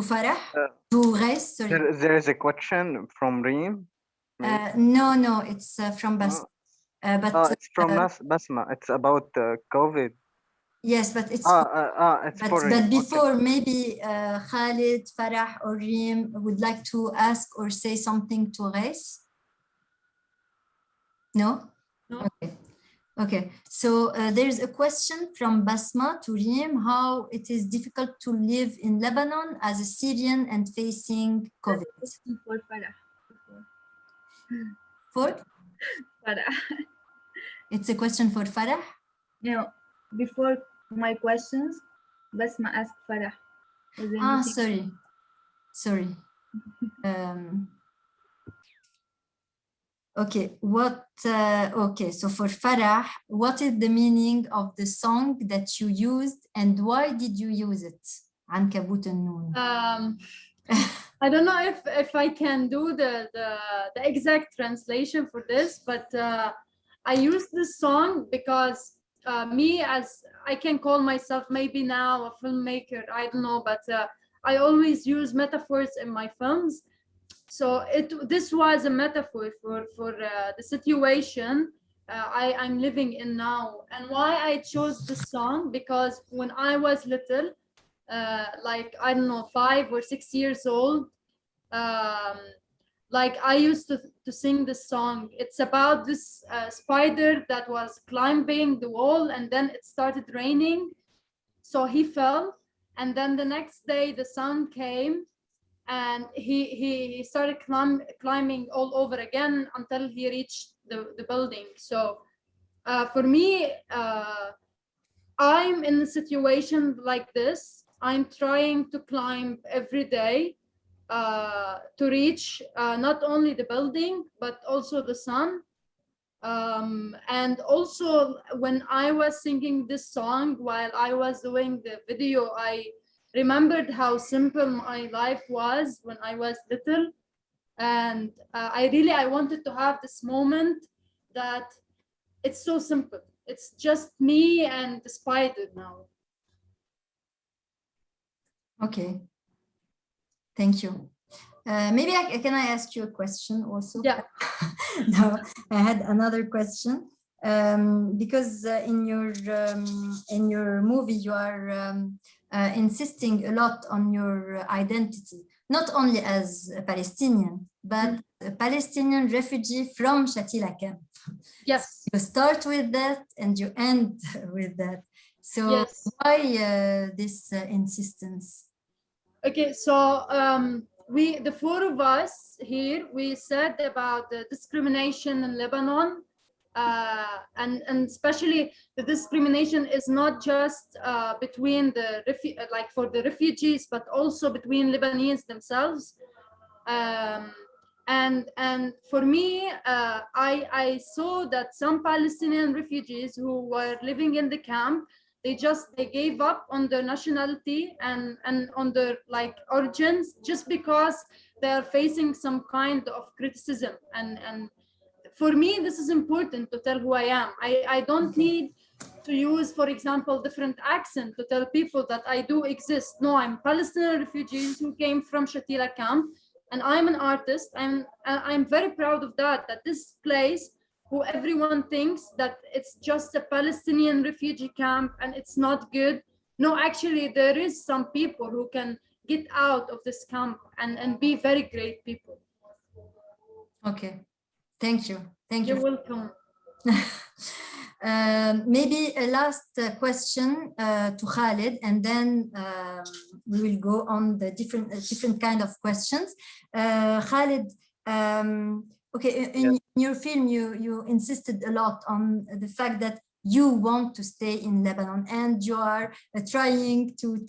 Farah? To Reis, sorry. There is a question from Reem. No, it's from Basma. But it's from Basma. It's about COVID. Yes, but it's but before, okay. Maybe Khaled, Farah, or Reem would like to ask or say something to Reis. No? Okay. So there's a question from Basma to Reem, how it is difficult to live in Lebanon as a Syrian and facing COVID. For Farah. For? Farah. It's a question for Farah? No, before my questions, Basma asked Farah. Sorry. Okay, okay, so for Farah, what is the meaning of the song that you used and why did you use it? Ankabut al-Noon. I don't know if I can do the exact translation for this, but I used this song because me, as I can call myself maybe now a filmmaker, I don't know, but I always use metaphors in my films. So this was a metaphor for the situation I'm living in now. And why I chose this song, because when I was little, like, I don't know, 5 or 6 years old, like I used to sing this song. It's about this spider that was climbing the wall, and then it started raining, so he fell, and then the next day the sun came, and he started climbing all over again until he reached the building. So for me, I'm in a situation like this. I'm trying to climb every day to reach not only the building, but also the sun. And also, when I was singing this song while I was doing the video, I remembered how simple my life was when I was little. And I wanted to have this moment that it's so simple. It's just me and the spider now. Okay. Thank you. Maybe can I ask you a question also? Yeah. No, I had another question because in your movie you are insisting a lot on your identity, not only as a Palestinian, but a Palestinian refugee from Shatila camp. Yes. You start with that and you end with that. So yes. Why this insistence? Okay, so the four of us here, we said about the discrimination in Lebanon, and especially the discrimination is not just between the like for the refugees, but also between Lebanese themselves. And for me, I saw that some Palestinian refugees who were living in the camp, they gave up on their nationality and on their like origins, just because they are facing some kind of criticism. And for me, this is important to tell who I am. I don't need to use, for example, different accent to tell people that I do exist. No, I'm Palestinian refugees who came from Shatila camp, and I'm an artist. I'm very proud of that this place, who everyone thinks that it's just a Palestinian refugee camp and it's not good. No, actually, there is some people who can get out of this camp and be very great people. Okay, thank you. Thank you. You're welcome. Maybe a last question to Khaled, and then we will go on the different kind of questions. Khaled, okay, in your film, you insisted a lot on the fact that you want to stay in Lebanon, and you are telling to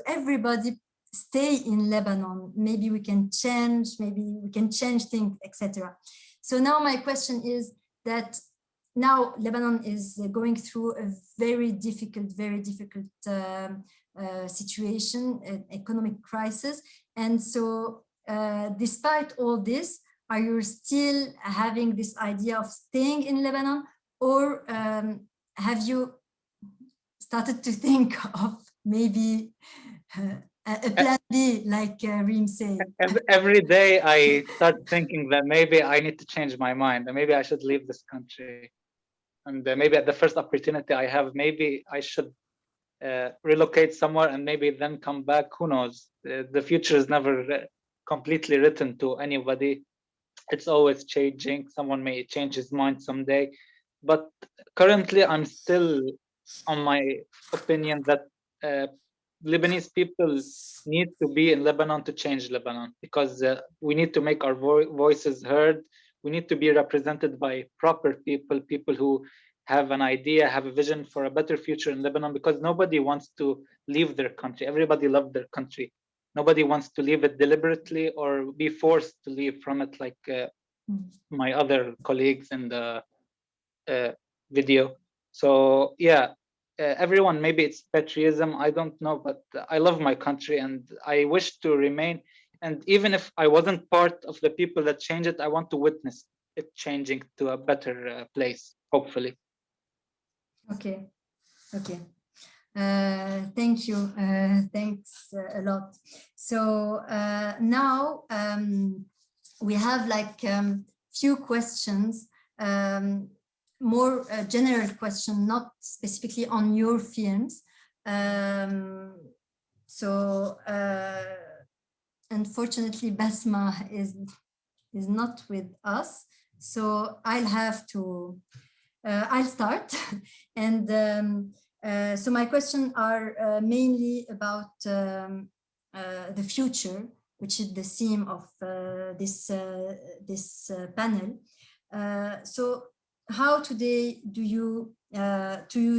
everybody, stay in Lebanon. Maybe we can change things, etc. So now my question is that now Lebanon is going through a very difficult situation, an economic crisis. And so despite all this, are you still having this idea of staying in Lebanon, or have you started to think of maybe a plan B, like Reem said? Every day I start thinking that maybe I need to change my mind, and maybe I should leave this country. And maybe at the first opportunity I have, maybe I should relocate somewhere and maybe then come back. Who knows? The future is never completely written to anybody. It's always changing. Someone may change his mind someday. But currently I'm still on my opinion that Lebanese people need to be in Lebanon to change Lebanon, because we need to make our voices heard. We need to be represented by proper people who have an idea, have a vision for a better future in Lebanon, because nobody wants to leave their country. Everybody loves their country. Nobody wants to leave it deliberately or be forced to leave from it, like my other colleagues in the video. So yeah, everyone, maybe it's patriotism, I don't know, but I love my country and I wish to remain. And even if I wasn't part of the people that change it, I want to witness it changing to a better place, hopefully. Okay. Thank you. Thanks a lot. So now we have like few questions. more general question, not specifically on your films. So unfortunately, Basma is not with us. So I'll have to, I'll start. And so my questions are mainly about the future, which is the theme of this panel. So how today do you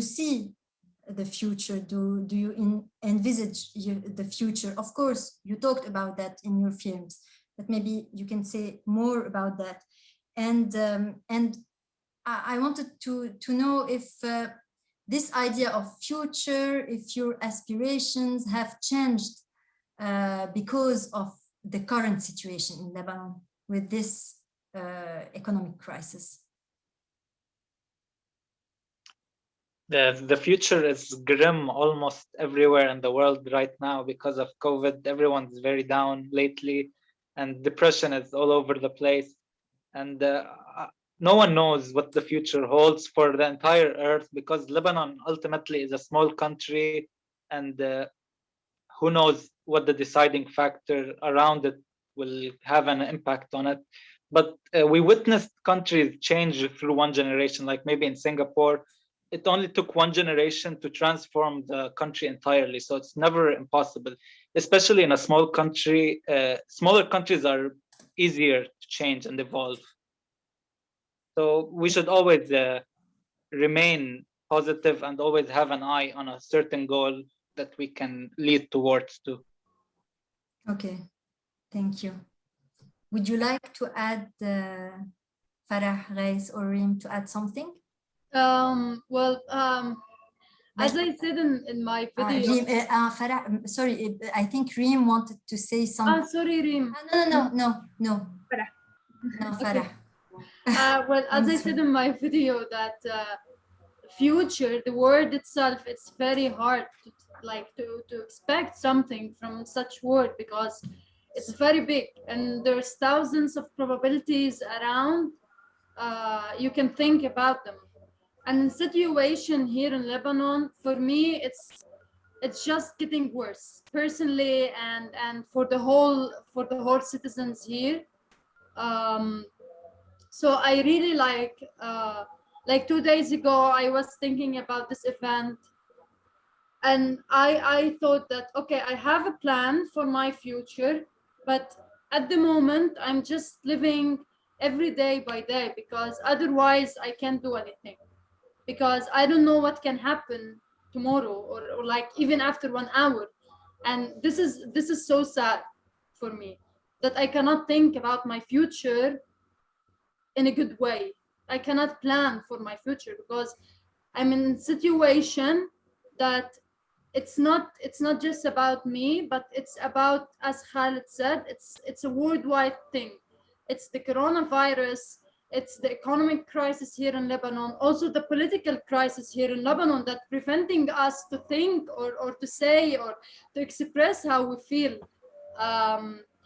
see the future? Do you envisage the future? Of course, you talked about that in your films, but maybe you can say more about that. And I wanted to know if this idea of future, if your aspirations have changed because of the current situation in Lebanon with this economic crisis. The future is grim almost everywhere in the world right now because of COVID. Everyone's very down lately, and depression is all over the place. And no one knows what the future holds for the entire earth, because Lebanon ultimately is a small country, and who knows what the deciding factor around it will have an impact on it. But we witnessed countries change through one generation, like maybe in Singapore. It only took one generation to transform the country entirely. So it's never impossible, especially in a small country. Smaller countries are easier to change and evolve. So we should always remain positive and always have an eye on a certain goal that we can lead towards too. Okay, thank you. Would you like to add, Farah, Reis, or Reem, to add something? As I said in my video. Reem, Farah, sorry, I think Reem wanted to say something. Sorry, Reem. No. Farah. No, Farah. Well, as I said in my video, that future, the word itself, it's very hard to expect something from such word, because it's very big and there's thousands of probabilities around. You can think about them. And the situation here in Lebanon, for me, it's just getting worse personally, and for the whole citizens here. So I really like 2 days ago, I was thinking about this event, and I thought that, okay, I have a plan for my future, but at the moment I'm just living every day by day, because otherwise I can't do anything, because I don't know what can happen tomorrow, or like even after 1 hour. And this is so sad for me, that I cannot think about my future in a good way. I cannot plan for my future, because I'm in a situation that it's not just about me, but it's about, as Khaled said, it's a worldwide thing. It's the coronavirus, it's the economic crisis here in Lebanon, also the political crisis here in Lebanon, that preventing us to think or to say or to express how we feel.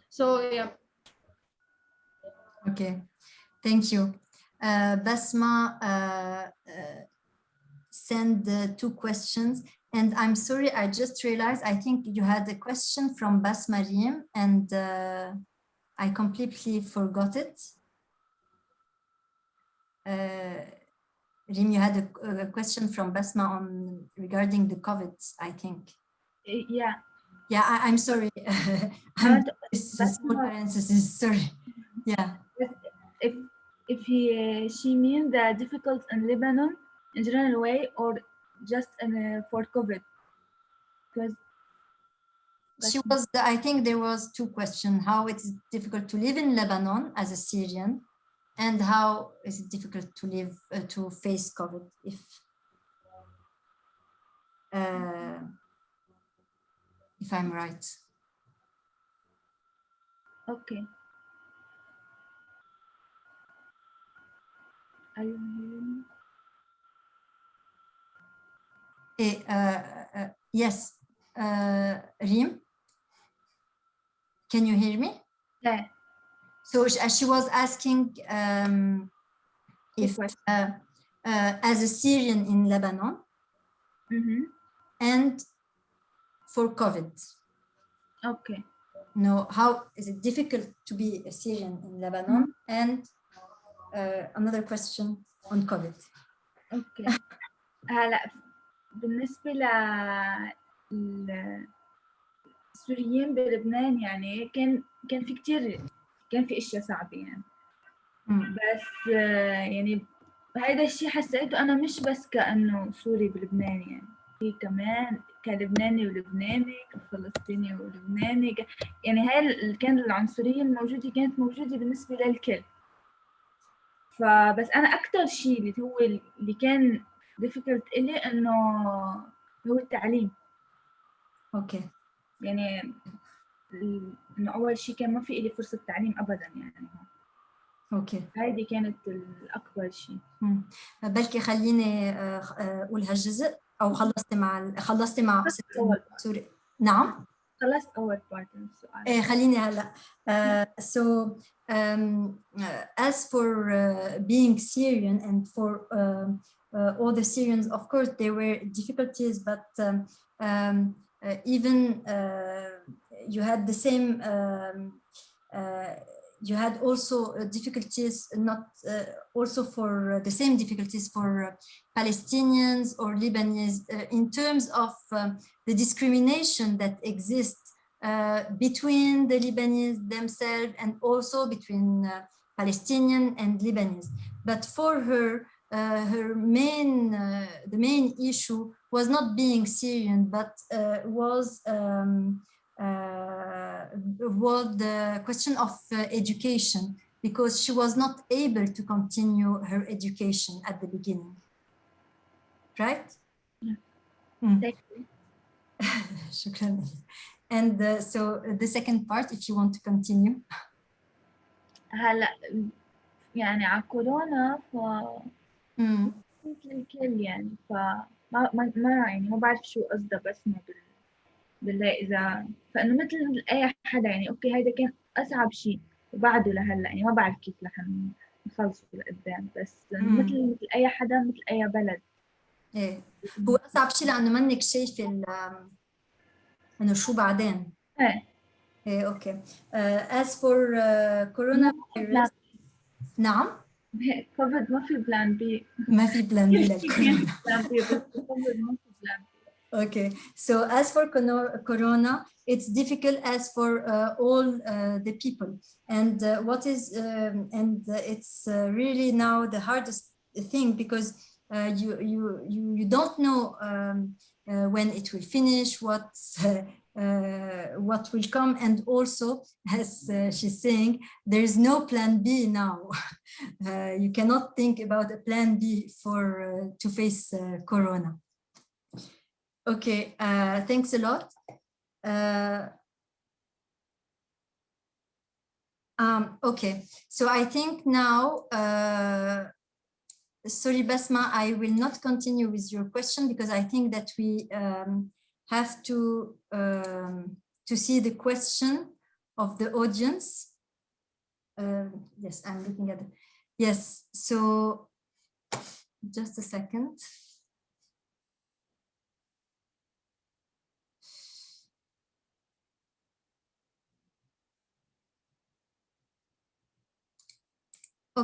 So yeah. Okay, thank you. Basma sent 2 questions, and I'm sorry, I just realized, I think you had a question from Basma Reem, and I completely forgot it. Reem, you had a question from Basma regarding the COVID, I think. Yeah. Yeah, I'm sorry. This is small parenthesis, sorry. Yeah. If she means the difficult in Lebanon in general way, or just for COVID? Because she was, I think there was 2 questions: how it is difficult to live in Lebanon as a Syrian, and how is it difficult to live to face COVID, if I'm right. Okay. Are you hearing me? Yes, Reem, can you hear me? Yeah. So she was asking if as a Syrian in Lebanon and for COVID. Okay. No, how is it difficult to be a Syrian in Lebanon? And another question on COVID. اوكي. هلا بالنسبة السوريين بلبنان يعني كان في كتير كان في اشياء صعبة يعني. بس يعني هيدا الشيء حسيته انا مش بس كأنه سوري بلبنان يعني في كمان كلبناني ولبناني كفلسطيني ولبناني يعني هاي كان العنصرية الموجودة كانت موجودة بالنسبة للكل. فبس أنا أكتر شيء اللي كان difficult إلي إنه هو التعليم. أوكي. يعني إنه أول شيء كان ما في إلي فرصة تعليم أبداً يعني. أوكي. هذه كانت الأكبر شيء. بلكي خليني أقول هالجزء أو خلصتي مع سوري. نعم. خلصت أول part من السؤال. إيه خليني هلا. So as for being Syrian and for all the Syrians, of course there were difficulties, but even you had the same. You had also difficulties, not also for the same difficulties for Palestinians or Lebanese in terms of the discrimination that exists between the Lebanese themselves and also between Palestinian and Lebanese. But for her, the main issue was not being Syrian, but was the question of education, because she was not able to continue her education at the beginning. Right? Thank you. Shukran. And so the second part, if you want to continue. هلا يعني على كورونا مثل الكل يعني ما يعني ما بعرف شو قصدها بسمة بالله إذا فإنه مثل أي حدا يعني أوكي هيدا كان أصعب شيء وبعده لهلا يعني ما بعرف كيف رح نخلصه لقدام بس مثل أي حدا مثل أي بلد. إيه هو أصعب شيء لأنه منك شايفة إنه شو بعدين. إيه أوكي. As for coronavirus. نعم. كوفيد ما في بلان بي. ما في بلان بي للكورونا. بلان بي بس كوفيد ما في بلان بي. Okay, so as for corona, it's difficult as for all the people, and it's really now the hardest thing because you don't know when it will finish, what will come, and also as she's saying, there is no plan B now. You cannot think about a plan B for to face corona. Okay, thanks a lot. Okay, so I think now, sorry, Basma, I will not continue with your question because I think that we have to see the question of the audience. Yes, I'm looking at it. Yes, so just a second.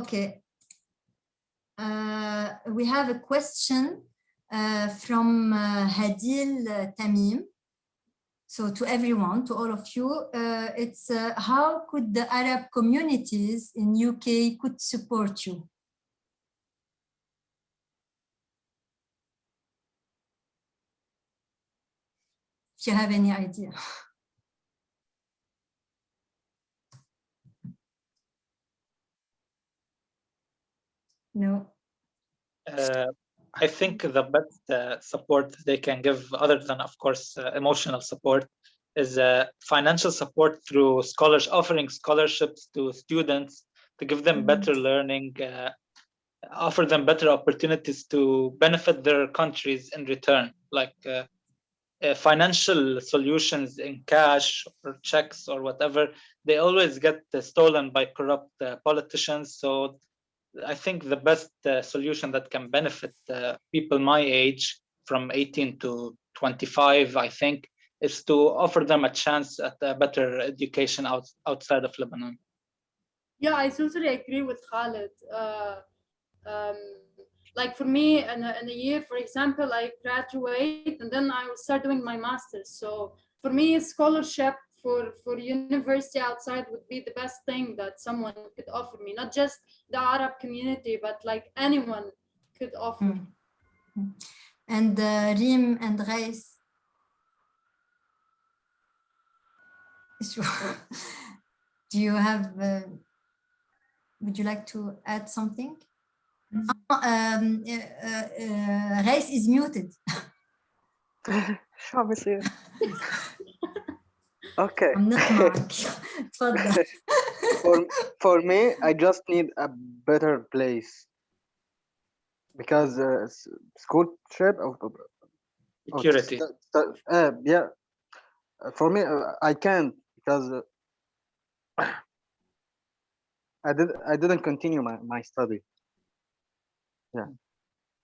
Okay, we have a question from Hadil Tamim. So to everyone, to all of you, it's how could the Arab communities in UK could support you? If you have any idea. No. I think the best support they can give, other than, of course, emotional support, is financial support through offering scholarships to students to give them better learning, offer them better opportunities to benefit their countries in return, like financial solutions in cash or checks or whatever. They always get stolen by corrupt politicians. So I think the best solution that can benefit people my age from 18 to 25, I think, is to offer them a chance at a better education outside of Lebanon. Yeah, I totally agree with Khaled. Like for me, in a year, for example, I graduate and then I will start doing my master's. So for me, scholarship for university outside would be the best thing that someone could offer me, not just the Arab community, but like anyone could offer. And Reem and Reis, do you have, would you like to add something? Reis is muted. شو عم بيصير؟ Okay. I'm not معك. تفضل. For me, I just need a better place because school trip Security. Yeah. For me, I can't because I didn't continue my study. Yeah.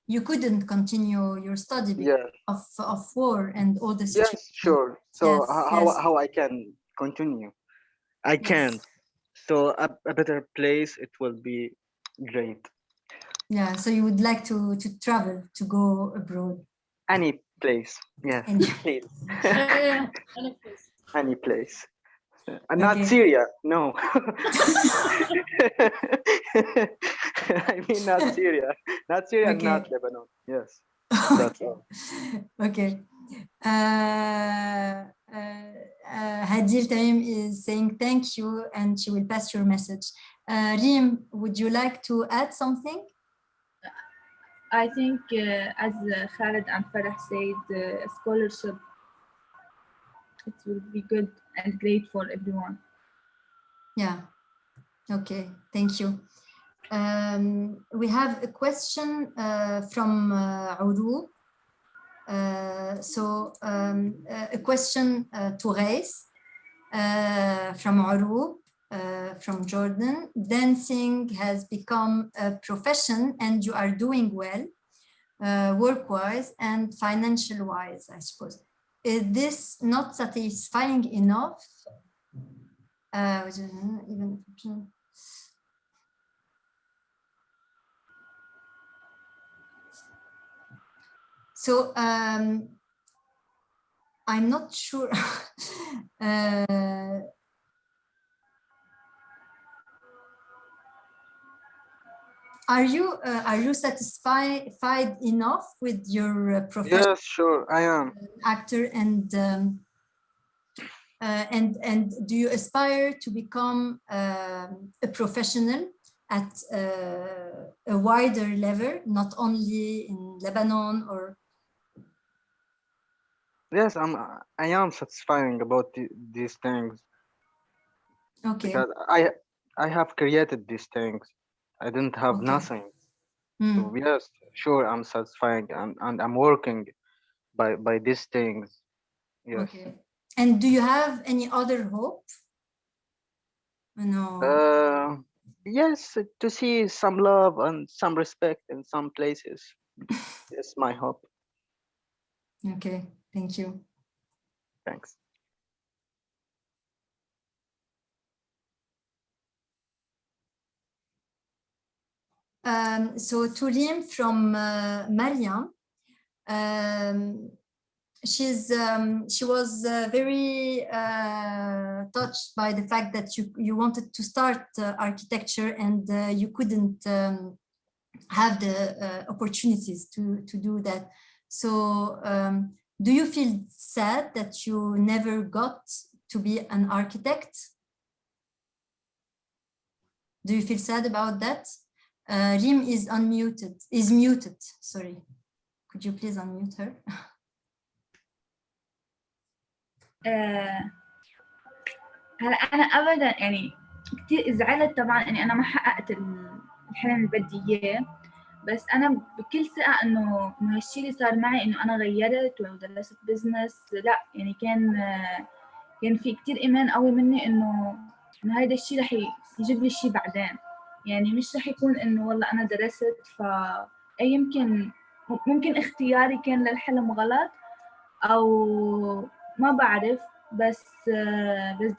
You couldn't continue your study because of war and all the situation. Yes, sure. So yes. how I can continue? I can't. So a better place, it will be great. Yeah, so you would like to travel, to go abroad? Any place, yes. Any place. Any place. Not Syria, no. I mean not Syria. Not Syria, not Lebanon. Yes. That's all. Okay. Hadir Taim is saying thank you and she will pass your message. Reem, would you like to add something? I think as Khaled and Farah said, scholarship, it will be good and great for everyone. Yeah. Okay. Thank you. We have a question from Uru. A question to Reis from Uru from Jordan. Dancing has become a profession and you are doing well work-wise and financial-wise, I suppose. Is this not satisfying enough? So I'm not sure. Are you satisfied enough with your profession? Yes, sure, I am. Actor and do you aspire to become a professional at a wider level, not only in Lebanon or? Yes, I am satisfying about these things. Okay. Because I have created these things. I didn't have nothing. So yes, sure, I'm satisfying and I'm working by these things. Yes. Okay. And do you have any other hope? No. Yes, to see some love and some respect in some places. It's my hope. Okay, thank you. Thanks. So to Reem from Mariam, she was very touched by the fact that you wanted to start architecture and you couldn't have the opportunities to do that. So do you feel sad that you never got to be an architect? Do you feel sad about that? Reem is muted, sorry. Could you please unmute her? هلا أنا أبداً يعني كتير زعلت طبعاً إني أنا ما حققت الحلم اللي بدي إياه، بس أنا بكل ثقة إنه هالشي اللي صار معي إنه أنا غيرت ودرست بزنس، لا يعني كان في كتير إيمان قوي مني إنه هيدا الشي رح يجيب لي شي بعدين. يعني مش رح يكون إنه والله أنا درست ممكن اختياري كان للحلم غلط أو ما بعرف، بس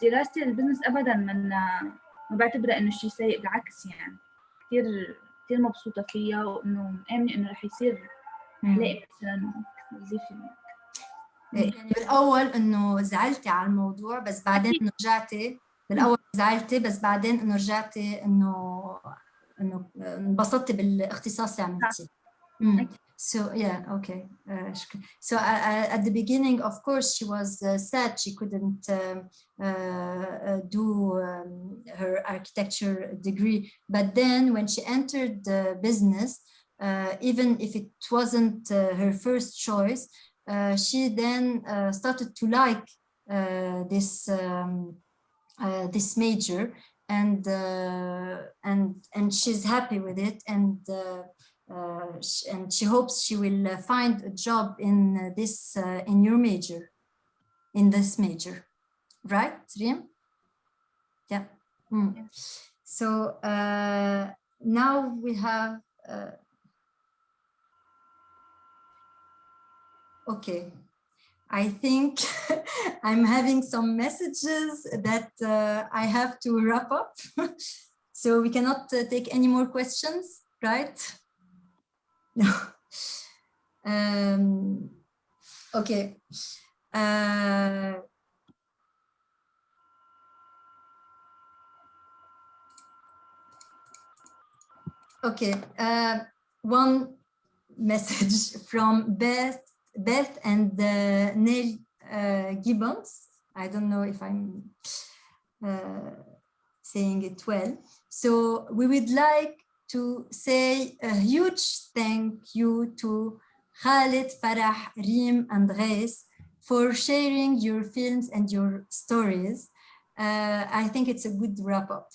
دراستي للبزنس أبداً ما بعتبرها إنه شيء سيء، بالعكس يعني كتير مبسوطة فيها، وإنه مآمنة إنه رح يصير لاقي مثلاً وظيفة. يعني بالأول إنه زعلتي على الموضوع، بس بعدين إنه رجعتي. بالأول زعلتي، بس بعدين إنه رجعتي إنه انبسطتي بالاختصاص اللي عملتيه. So yeah, okay. So at the beginning, of course, she was sad she couldn't do her architecture degree. But then when she entered the business, even if it wasn't her first choice, she then started to like this major, and she's happy with it, and she hopes she will find a job in in your major, in this major, right, Riem? Yeah. So now we have okay, I think I'm having some messages that I have to wrap up. So we cannot take any more questions, right? No. Okay. Okay. One message from Beth and Neil Gibbons. I don't know if I'm saying it well. So we would like to say a huge thank you to Khaled, Farah, Reem, and Reis for sharing your films and your stories. I think it's a good wrap up.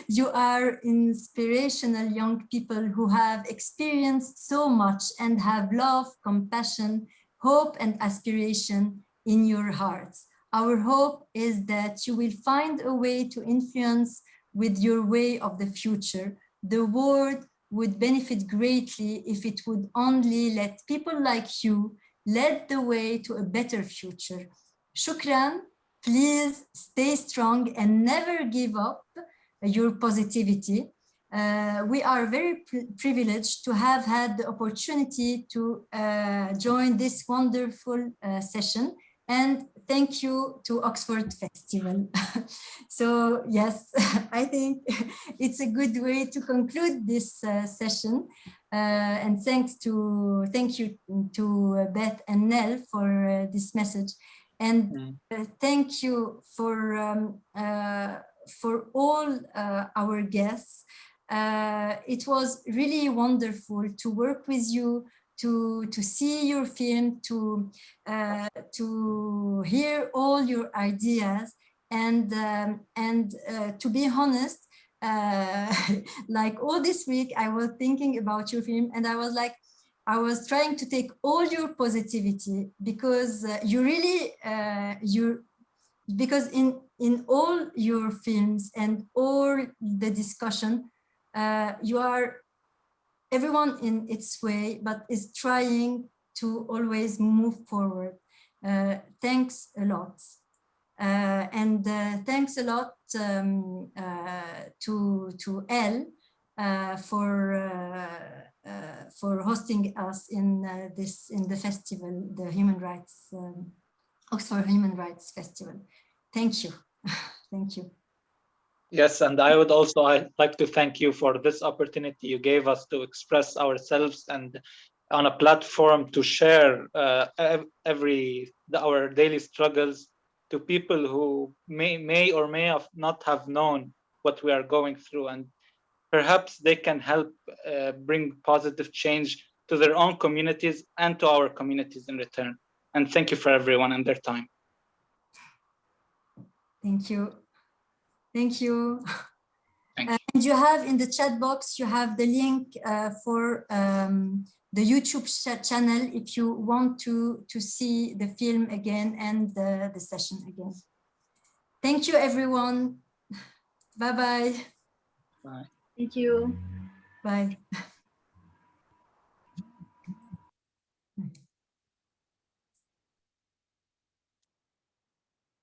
You are inspirational young people who have experienced so much and have love, compassion, hope, and aspiration in your hearts. Our hope is that you will find a way to influence with your way of the future. The world would benefit greatly if it would only let people like you lead the way to a better future. Shukran. Please stay strong and never give up your positivity. We are very privileged to have had the opportunity to join this wonderful session, and thank you to Oxford Festival. So yes, I think it's a good way to conclude this session, and thank you to Beth and Nell for this message. And thank you for all our guests. It was really wonderful to work with you, to see your film, to hear all your ideas, and to be honest, like all this week, I was thinking about your film, and I was like, I was trying to take all your positivity, because you really, because in all your films and all the discussion, you are everyone in its way, but is trying to always move forward. Thanks a lot. And thanks a lot to Elle for hosting us in the festival, the Oxford Human Rights Festival. Thank you. Thank you. Yes, and I would also like to thank you for this opportunity you gave us to express ourselves and on a platform to share our daily struggles to people who may or may not have known what we are going through, and perhaps they can help bring positive change to their own communities and to our communities in return. And thank you for everyone and their time. Thank you. Thank you. And you have in the chat box, you have the link for the YouTube channel if you want to see the film again and the session again. Thank you, everyone. Bye-bye. Bye. Thank you. Bye.